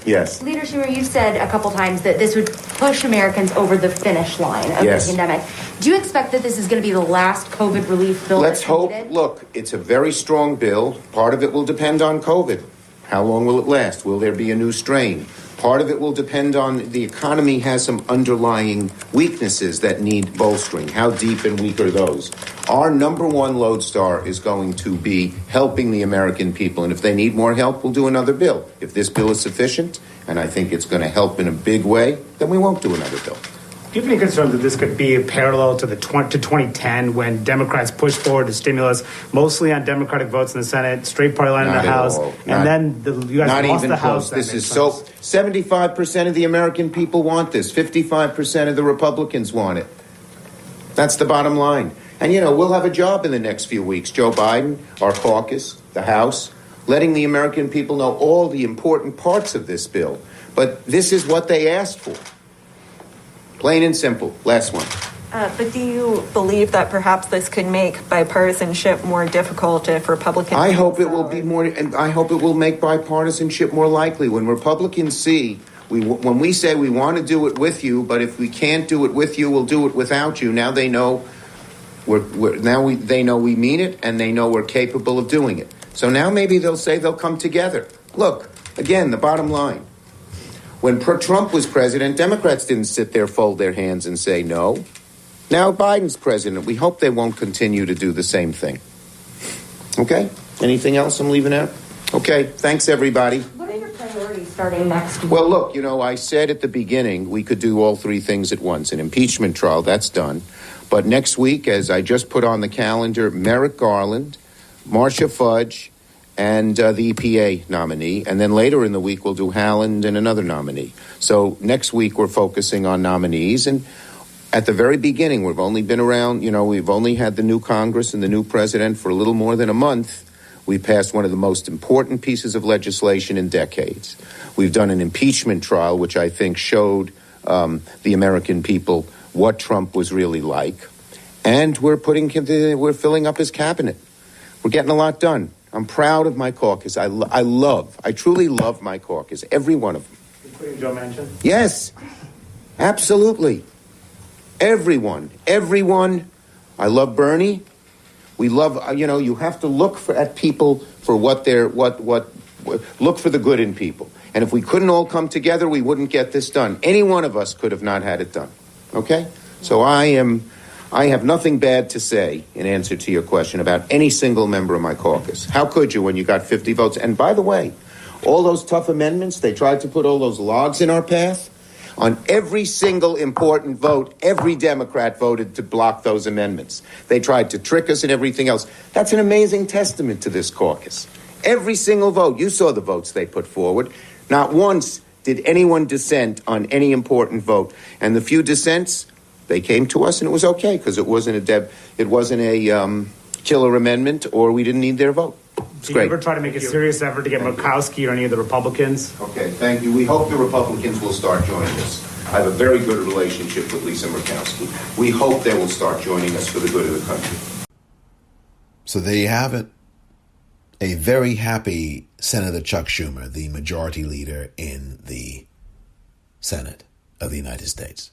Yes. Leader Schumer, you said a couple times that this would push Americans over the finish line of the pandemic. Do you expect that this is going to be the last COVID relief bill? Let's hope. Look, it's a very strong bill. Part of it will depend on COVID. How long will it last? Will there be a new strain? Part of it will depend on the economy has some underlying weaknesses that need bolstering. How deep and weak are those? Our number one lodestar is going to be helping the American people. And if they need more help, we'll do another bill. If this bill is sufficient, and I think it's going to help in a big way, then we won't do another bill. Do you have any concern that this could be a parallel to 2010 when Democrats pushed forward the stimulus, mostly on Democratic votes in the Senate, straight party line in the House, and then you guys lost the House? This is so 75% of the American people want this. 55% of the Republicans want it. That's the bottom line. And, we'll have a job in the next few weeks. Joe Biden, our caucus, the House, letting the American people know all the important parts of this bill. But this is what they asked for. Plain and simple. Last one. But do you believe that perhaps this could make bipartisanship more difficult if Republicans? I hope it will be more. I hope it will make bipartisanship more likely. When Republicans see, when we say we want to do it with you, but if we can't do it with you, we'll do it without you. Now they know they know we mean it, and they know we're capable of doing it. So now maybe they'll say they'll come together. Look, again, the bottom line. When Trump was president, Democrats didn't sit there, fold their hands, and say no. Now Biden's president. We hope they won't continue to do the same thing. Okay? Anything else I'm leaving out? Okay. Thanks, everybody. What are your priorities starting next week? Well, look, I said at the beginning we could do all three things at once. An impeachment trial, that's done. But next week, as I just put on the calendar, Merrick Garland, Marcia Fudge, and the EPA nominee. And then later in the week, we'll do Haaland and another nominee. So next week, we're focusing on nominees. And at the very beginning, we've only been around, we've only had the new Congress and the new president for a little more than a month. We passed one of the most important pieces of legislation in decades. We've done an impeachment trial, which I think showed the American people what Trump was really like. And we're filling up his cabinet. We're getting a lot done. I'm proud of my caucus. I truly love my caucus, every one of them. Including Joe Manchin? Yes, absolutely. Everyone. I love Bernie. We love, you have to look at people for look for the good in people. And if we couldn't all come together, we wouldn't get this done. Any one of us could have not had it done. Okay? So I have nothing bad to say in answer to your question about any single member of my caucus. How could you when you got 50 votes? And by the way, all those tough amendments, they tried to put all those logs in our path. On every single important vote, every Democrat voted to block those amendments. They tried to trick us and everything else. That's an amazing testament to this caucus. Every single vote, you saw the votes they put forward. Not once did anyone dissent on any important vote. And the few dissents, they came to us and it was okay because it wasn't a killer amendment or we didn't need their vote. It's Did great. you ever try to make a serious effort to get Murkowski or any of the Republicans? Okay, thank you. We hope the Republicans will start joining us. I have a very good relationship with Lisa Murkowski. We hope they will start joining us for the good of the country. So there you have it. A very happy Senator Chuck Schumer, the majority leader in the Senate of the United States.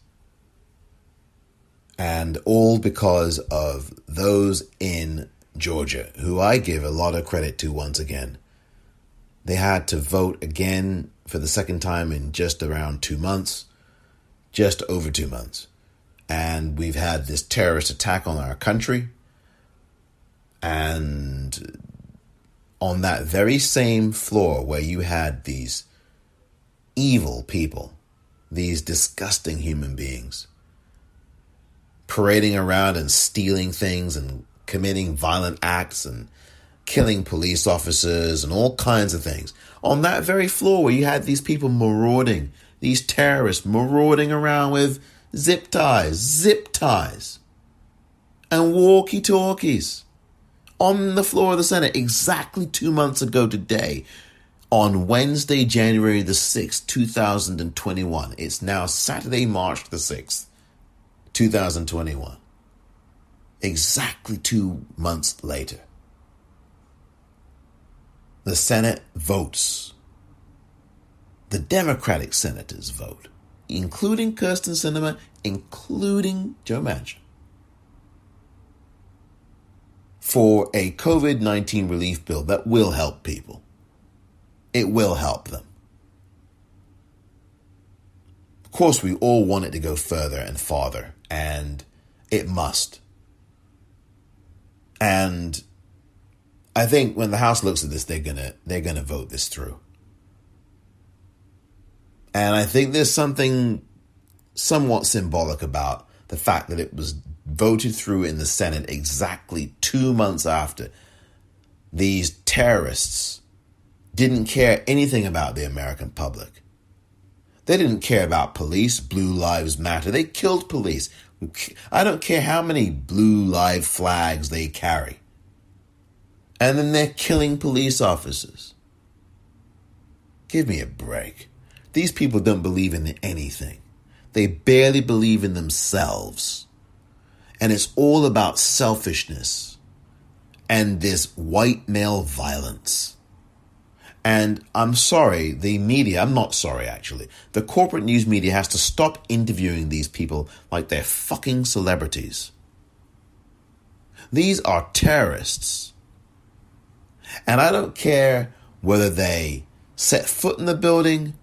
And all because of those in Georgia, who I give a lot of credit to once again. They had to vote again for the second time in just around 2 months, just over 2 months. And we've had this terrorist attack on our country. And on that very same floor where you had these evil people, these disgusting human beings, parading around and stealing things and committing violent acts and killing police officers and all kinds of things. On that very floor where you had these people marauding, these terrorists marauding around with zip ties, and walkie-talkies on the floor of the Senate exactly 2 months ago today, on Wednesday, January the 6th, 2021. It's now Saturday, March the 6th, 2021. Exactly 2 months later, the Senate votes. The Democratic senators vote, including Kirsten Sinema, including Joe Manchin, for a COVID-19 relief bill that will help people. It will help them. Of course, we all want it to go further and farther, and it must. And I think when the House looks at this, they're gonna vote this through. And I think there's something somewhat symbolic about the fact that it was voted through in the Senate exactly 2 months after these terrorists didn't care anything about the American public. They didn't care about police. Blue Lives Matter. They killed police. I don't care how many blue live flags they carry. And then they're killing police officers. Give me a break. These people don't believe in anything. They barely believe in themselves. And it's all about selfishness and this white male violence. And I'm sorry, the media, I'm not sorry actually, the corporate news media has to stop interviewing these people like they're fucking celebrities. These are terrorists. And I don't care whether they set foot in the building.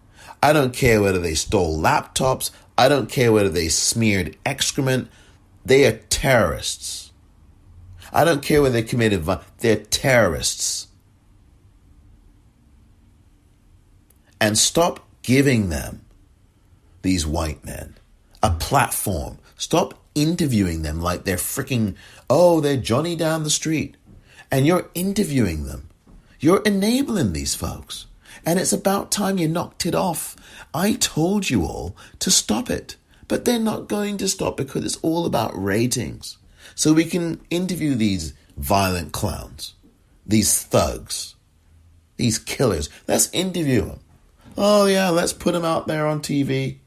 I don't care whether they stole laptops. I don't care whether they smeared excrement. They are terrorists. I don't care whether they committed violence. They're terrorists. And stop giving them, these white men, a platform. Stop interviewing them like they're freaking, they're Johnny down the street. And you're interviewing them. You're enabling these folks. And it's about time you knocked it off. I told you all to stop it. But they're not going to stop because it's all about ratings. So we can interview these violent clowns, these thugs, these killers. Let's interview them. Oh yeah, let's put them out there on TV.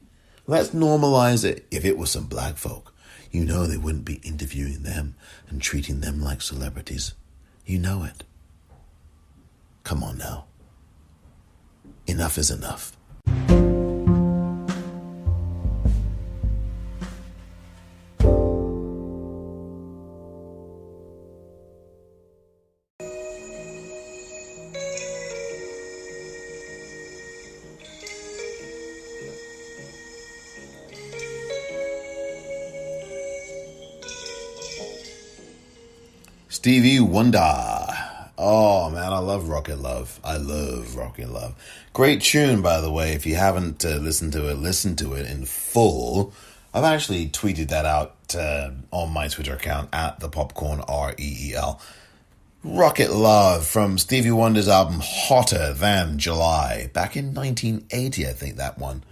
Let's normalize it. If it was some black folk, you know they wouldn't be interviewing them and treating them like celebrities. You know it. Come on now. Enough is enough. Stevie Wonder. Oh man, I love Rocket Love. I love Rocket Love. Great tune, by the way. If you haven't listened to it, listen to it in full. I've actually tweeted that out on my Twitter account at the Popcorn REEL. Rocket Love from Stevie Wonder's album Hotter Than July, back in 1980, I think that one.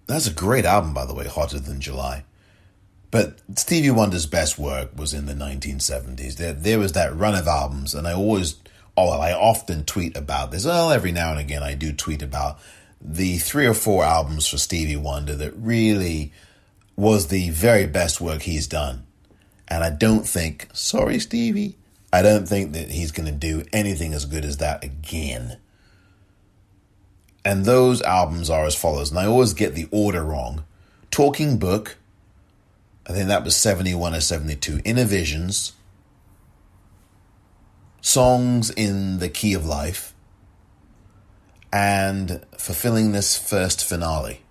That's a great album, by the way, Hotter Than July. But Stevie Wonder's best work was in the 1970s. There was that run of albums, and I often tweet about this. Well, every now and again I do tweet about the 3 or 4 albums for Stevie Wonder that really was the very best work he's done. And I don't think, sorry Stevie, I don't think that he's going to do anything as good as that again. And those albums are as follows, and I always get the order wrong. Talking Book, I think that was 71 or 72. Innovisions, Songs in the Key of Life, and Fulfilling This First Finale.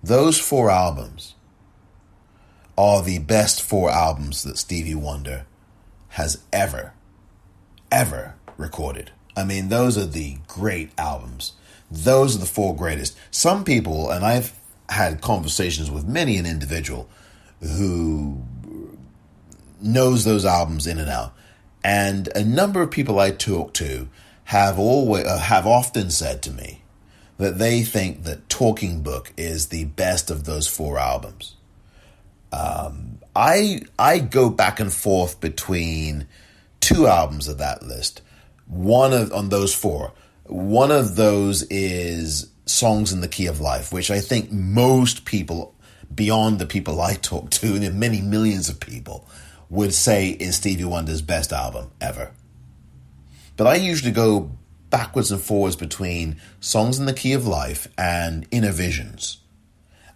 Those 4 albums are the best 4 albums that Stevie Wonder has ever recorded. I mean, those are the great albums. Those are the 4 greatest. Some people, and I've had conversations with many an individual who knows those albums in and out. And a number of people I talk to have often said to me that they think that Talking Book is the best of those 4 albums. I go back and forth between 2 albums of that list. On those 4. One of those is Songs in the Key of Life, which I think most people, beyond the people I talk to, and many millions of people, would say is Stevie Wonder's best album ever. But I usually go backwards and forwards between Songs in the Key of Life and Innovisions.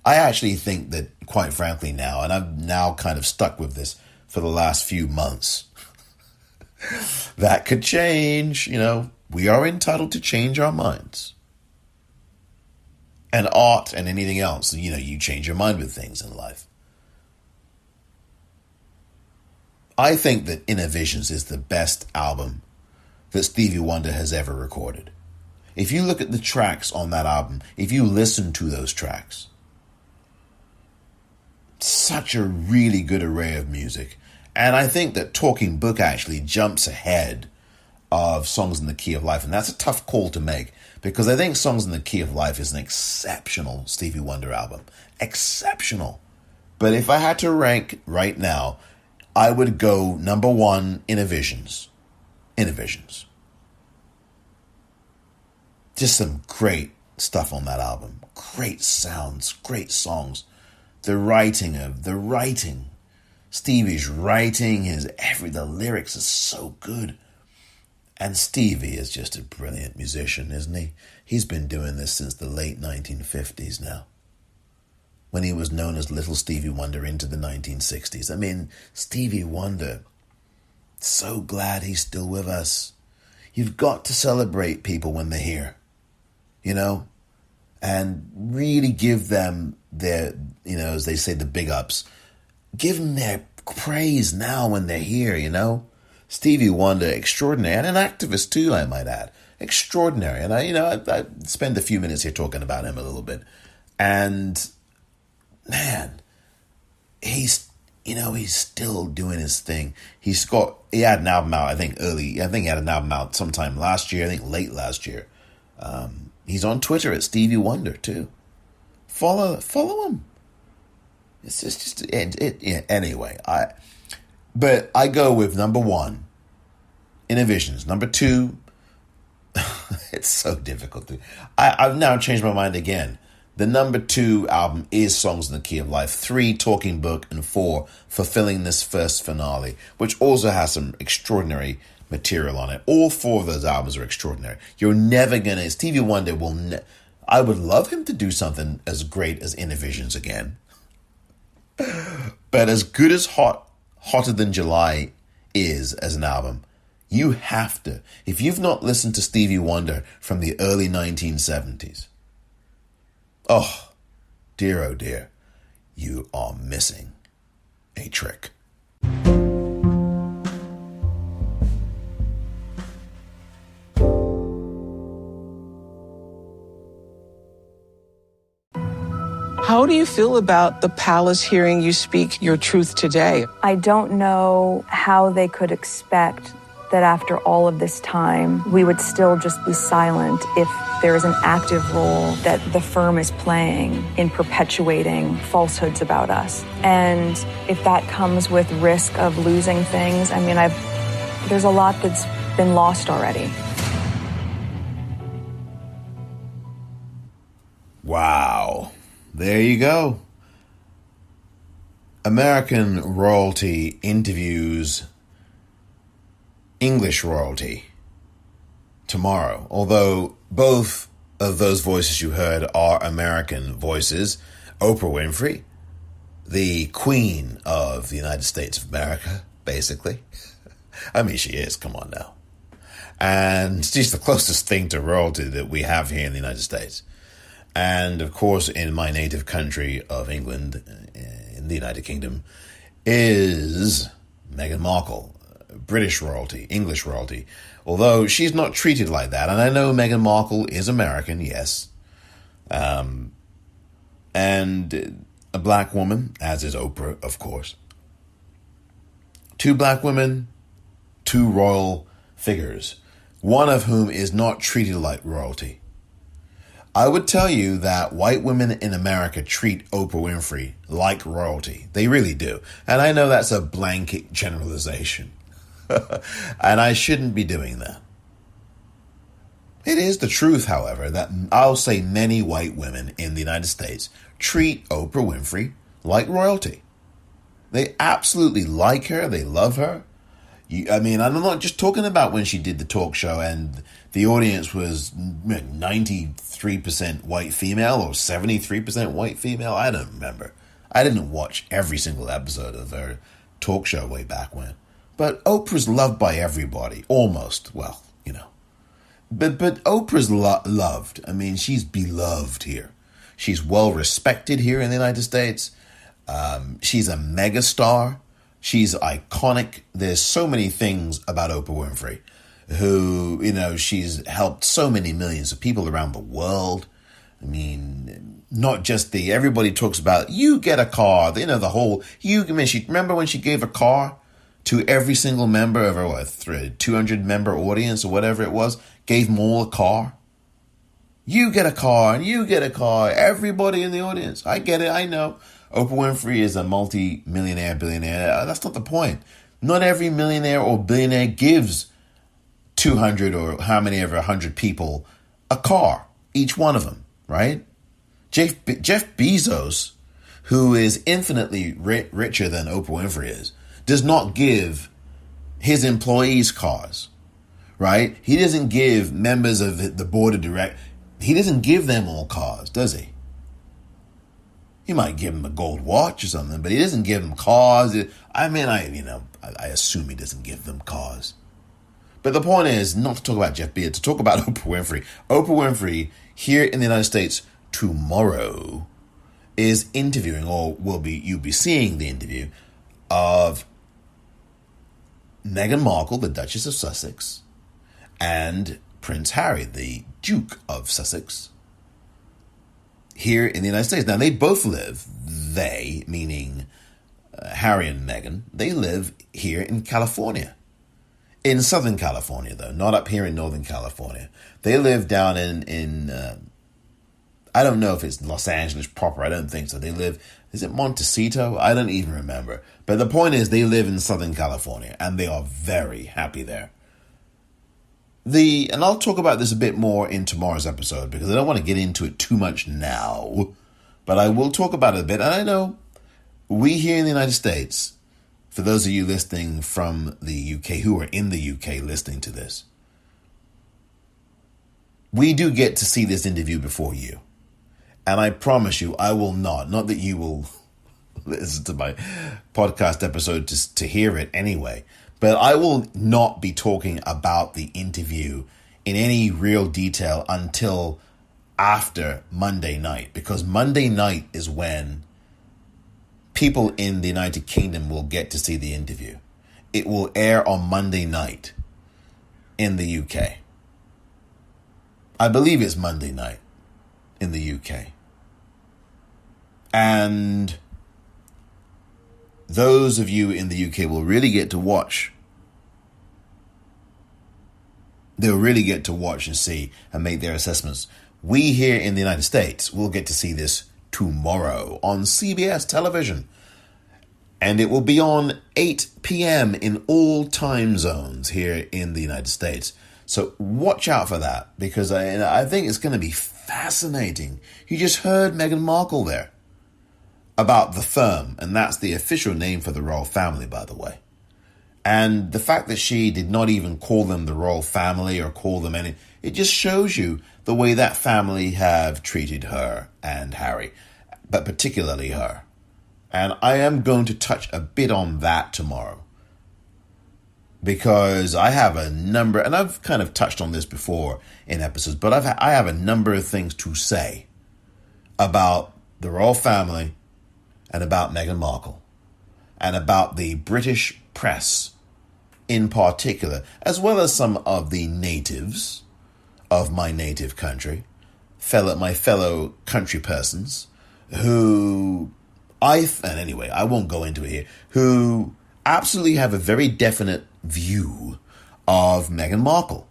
I actually think that, quite frankly now, and I'm now kind of stuck with this for the last few months, that could change. We are entitled to change our minds. And art and anything else, you change your mind with things in life. I think that Innovisions is the best album that Stevie Wonder has ever recorded. If you look at the tracks on that album, if you listen to those tracks, such a really good array of music. And I think that Talking Book actually jumps ahead of Songs in the Key of Life. And that's a tough call to make, because I think Songs in the Key of Life is an exceptional Stevie Wonder album. Exceptional. But if I had to rank right now, I would go number 1, Innovisions. Innovisions. Just some great stuff on that album. Great sounds, great songs. The writing. Stevie's writing, the lyrics are so good. And Stevie is just a brilliant musician, isn't he? He's been doing this since the late 1950s now, when he was known as Little Stevie Wonder into the 1960s. I mean, Stevie Wonder, so glad he's still with us. You've got to celebrate people when they're here, and really give them their, as they say, the big ups. Give them their praise now when they're here, Stevie Wonder, extraordinary, and an activist too, I might add. Extraordinary. And I spend a few minutes here talking about him a little bit. And man, he's still doing his thing. He had an album out, I think he had an album out sometime last year, I think late last year. He's on Twitter at Stevie Wonder too. Follow him. It's just anyway. But I go with number 1, Innovisions. Number 2, it's so difficult. I've now changed my mind again. The number 2 album is Songs in the Key of Life. 3, Talking Book, and 4, Fulfilling This First Finale, which also has some extraordinary material on it. All 4 of those albums are extraordinary. You're never gonna. Stevie Wonder will. I would love him to do something as great as Innovisions again. But as good as Hotter Than July is as an album, you have to. If you've not listened to Stevie Wonder from the early 1970s, oh dear, you are missing a trick. How do you feel about the palace hearing you speak your truth today? I don't know how they could expect that after all of this time, we would still just be silent if there is an active role that the firm is playing in perpetuating falsehoods about us. And if that comes with risk of losing things, I mean, there's a lot that's been lost already. Wow. There you go. American royalty interviews English royalty tomorrow. Although both of those voices you heard are American voices. Oprah Winfrey, the Queen of the United States of America, basically. I mean, she is, come on now. And she's the closest thing to royalty that we have here in the United States. And, of course, in my native country of England, in the United Kingdom, is Meghan Markle, British royalty, English royalty, although she's not treated like that. And I know Meghan Markle is American, yes. And a black woman, as is Oprah, of course. Two black women, two royal figures, one of whom is not treated like royalty. I would tell you that white women in America treat Oprah Winfrey like royalty. They really do. And I know that's a blanket generalization. And I shouldn't be doing that. It is the truth, however, that I'll say many white women in the United States treat Oprah Winfrey like royalty. They absolutely like her. They love her. I mean, I'm not just talking about when she did the talk show and the audience was 93% white female or 73% white female. I don't remember. I didn't watch every single episode of her talk show way back when. But Oprah's loved by everybody, almost. Well, you know. But Oprah's loved. I mean, she's beloved here. She's well respected here in the United States. She's a megastar. She's iconic. There's so many things about Oprah Winfrey, who, you know, she's helped so many millions of people around the world. I mean, not just everybody talks about, you get a car, you know, the whole, remember when she gave a car to every single member of her, 200 member audience or whatever it was, gave them all a car? You get a car and you get a car, everybody in the audience. I get it, I know. Oprah Winfrey is a multi-millionaire, billionaire. That's not the point. Not every millionaire or billionaire gives 200 or how many ever 100 people a car, each one of them, right? Jeff Bezos, who is infinitely richer than Oprah Winfrey is, does not give his employees cars, right? He doesn't give members of the board of directors, he doesn't give them all cars, does he? He might give them a gold watch or something, but he doesn't give them cars. I mean, I assume he doesn't give them cars. But the point is not to talk about Jeff Bezos, to talk about Oprah Winfrey. Oprah Winfrey here in the United States tomorrow is interviewing, or you'll be seeing the interview of Meghan Markle, the Duchess of Sussex, and Prince Harry, the Duke of Sussex, here in the United States. Now, they both live, meaning Harry and Meghan, they live here in California. In Southern California, though, not up here in Northern California. They live down in I don't know if it's Los Angeles proper. I don't think so. They live, is it Montecito? I don't even remember. But the point is, they live in Southern California, and they are very happy there. And I'll talk about this a bit more in tomorrow's episode because I don't want to get into it too much now, but I will talk about it a bit. And I know we here in the United States, for those of you listening from the UK, who are in the UK listening to this, we do get to see this interview before you. And I promise you, I will not that you will listen to my podcast episode to hear it anyway, but I will not be talking about the interview in any real detail until after Monday night, because Monday night is when people in the United Kingdom will get to see the interview. It will air on Monday night in the UK. I believe it's Monday night in the UK. And those of you in the UK will really get to watch. They'll really get to watch and see and make their assessments. We here in the United States will get to see this tomorrow on CBS television. And it will be on 8 p.m. in all time zones here in the United States. So watch out for that, because I think it's going to be fascinating. You just heard Meghan Markle there about the firm, and that's the official name for the royal family, by the way. And the fact that she did not even call them the royal family or call them any, it just shows you the way that family have treated her and Harry, but particularly her. And I am going to touch a bit on that tomorrow, because I have a number, and I've kind of touched on this before in episodes, but I have a number of things to say about the royal family and about Meghan Markle and about the British press in particular, as well as some of the natives of my native country, my fellow country persons who and anyway, I won't go into it here, who absolutely have a very definite view of Meghan Markle.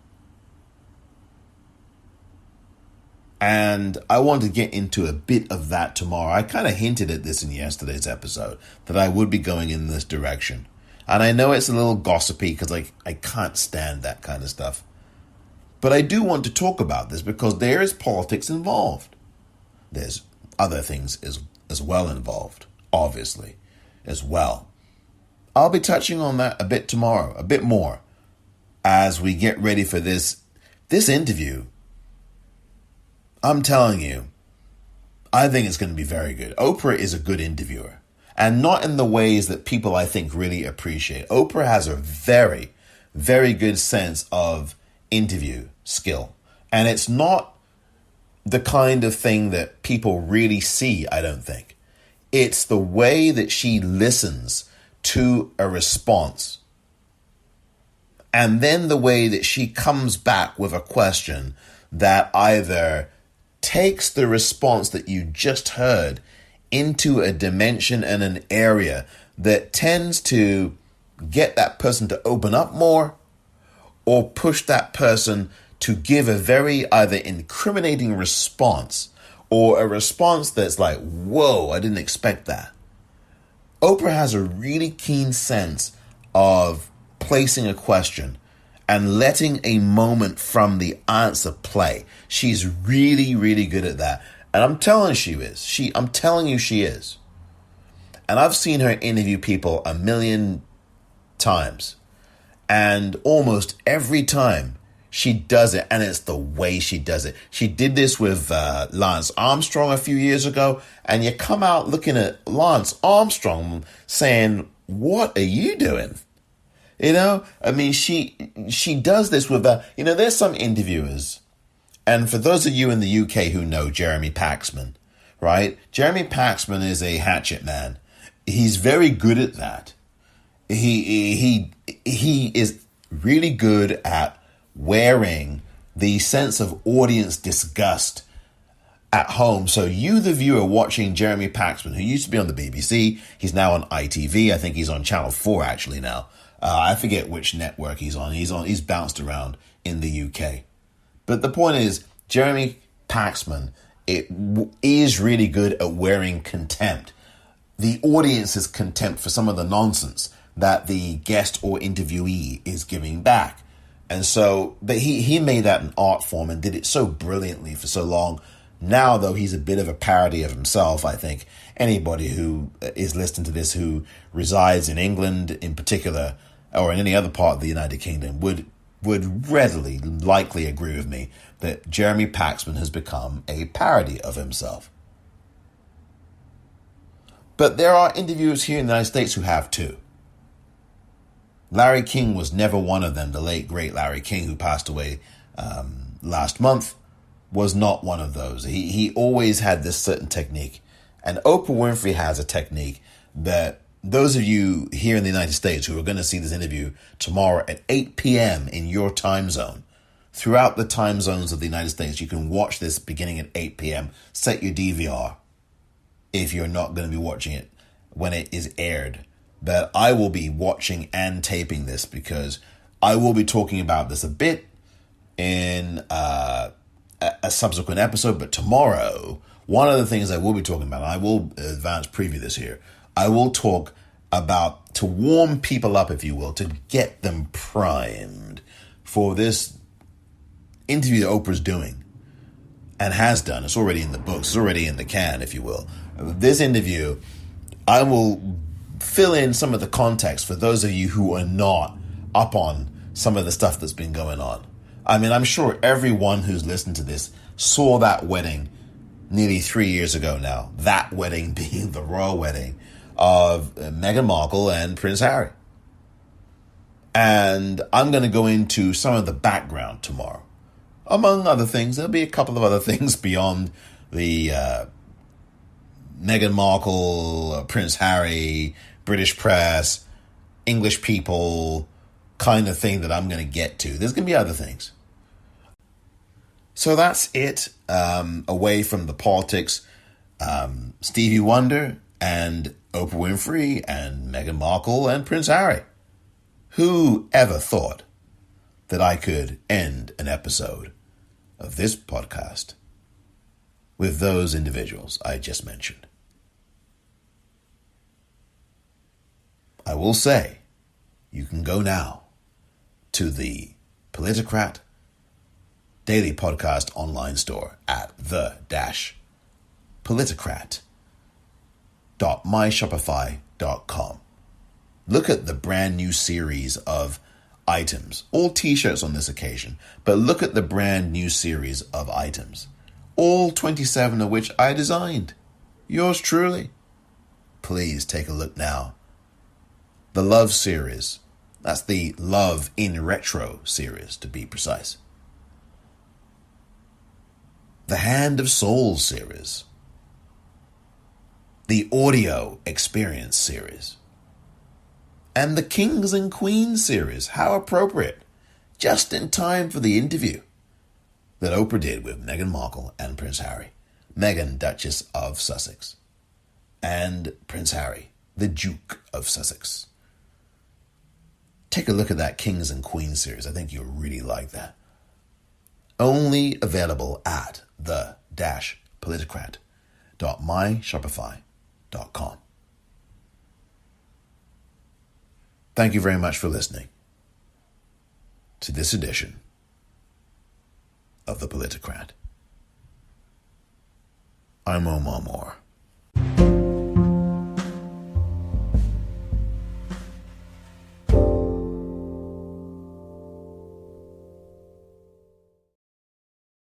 And I want to get into a bit of that tomorrow. I kind of hinted at this in yesterday's episode, that I would be going in this direction. And I know it's a little gossipy because I can't stand that kind of stuff. But I do want to talk about this because there is politics involved. There's other things as well involved, obviously, as well. I'll be touching on that a bit tomorrow, a bit more, as we get ready for this interview. I'm telling you, I think it's going to be very good. Oprah is a good interviewer, and not in the ways that people, I think, really appreciate. Oprah has a very, very good sense of interview skill, and it's not the kind of thing that people really see, I don't think. It's the way that she listens to a response, and then the way that she comes back with a question that either takes the response that you just heard into a dimension and an area that tends to get that person to open up more, or push that person to give a very either incriminating response or a response that's like, whoa, I didn't expect that. Oprah has a really keen sense of placing a question and letting a moment from the answer play. She's really, really good at that. And I'm telling you she is. And I've seen her interview people a million times. And almost every time she does it, and it's the way she does it. She did this with Lance Armstrong a few years ago, and you come out looking at Lance Armstrong saying, what are you doing? You know, I mean, she does this with there's some interviewers, and for those of you in the UK who know Jeremy Paxman, right? Jeremy Paxman is a hatchet man. He's very good at that. He is really good at wearing the sense of audience disgust at home. So you, the viewer watching Jeremy Paxman, who used to be on the BBC, he's now on ITV. I think he's on Channel 4 actually now. I forget which network he's on. He's bounced around in the UK. But the point is, Jeremy Paxman is really good at wearing contempt. The audience's contempt for some of the nonsense that the guest or interviewee is giving back. And so, but he made that an art form and did it so brilliantly for so long. Now, though, he's a bit of a parody of himself, I think. Anybody who is listening to this who resides in England in particular, or in any other part of the United Kingdom, would readily, likely agree with me that Jeremy Paxman has become a parody of himself. But there are interviewers here in the United States who have too. Larry King was never one of them. The late, great Larry King, who passed away last month, was not one of those. He always had this certain technique. And Oprah Winfrey has a technique that those of you here in the United States who are going to see this interview tomorrow at 8 p.m. in your time zone, throughout the time zones of the United States, you can watch this beginning at 8 p.m. Set your DVR. if you're not going to be watching it when it is aired. But I will be watching and taping this because I will be talking about this a bit in a subsequent episode. But tomorrow, one of the things I will be talking about, and I will advance preview this here, I will talk about, to warm people up, if you will, to get them primed for this interview that Oprah's doing and has done. It's already in the books. It's already in the can, if you will. This interview, I will fill in some of the context for those of you who are not up on some of the stuff that's been going on. I mean, I'm sure everyone who's listened to this saw that wedding nearly 3 years ago now. That wedding being the royal wedding of Meghan Markle and Prince Harry. And I'm going to go into some of the background tomorrow. Among other things, there'll be a couple of other things beyond the Meghan Markle, Prince Harry, British press, English people kind of thing that I'm going to get to. There's going to be other things. So that's it. Away from the politics, Stevie Wonder and Oprah Winfrey and Meghan Markle and Prince Harry. Who ever thought that I could end an episode of this podcast with those individuals I just mentioned? I will say, you can go now to the Politicrat Daily Podcast online store at the-politicrat.myshopify.com. Look at the brand new series of items, all t-shirts on this occasion, but look at the brand new series of items, all 27 of which I designed. Yours truly. Please take a look now. The Love series, that's the Love in Retro series to be precise. The Hand of Souls series. The Audio Experience series. And the Kings and Queens series. How appropriate. Just in time for the interview that Oprah did with Meghan Markle and Prince Harry. Meghan, Duchess of Sussex. And Prince Harry, the Duke of Sussex. Take a look at that Kings and Queens series. I think you'll really like that. Only available at the-politicrat.myshopify.com. Thank you very much for listening to this edition of the Politicrat. I'm Omar Moore.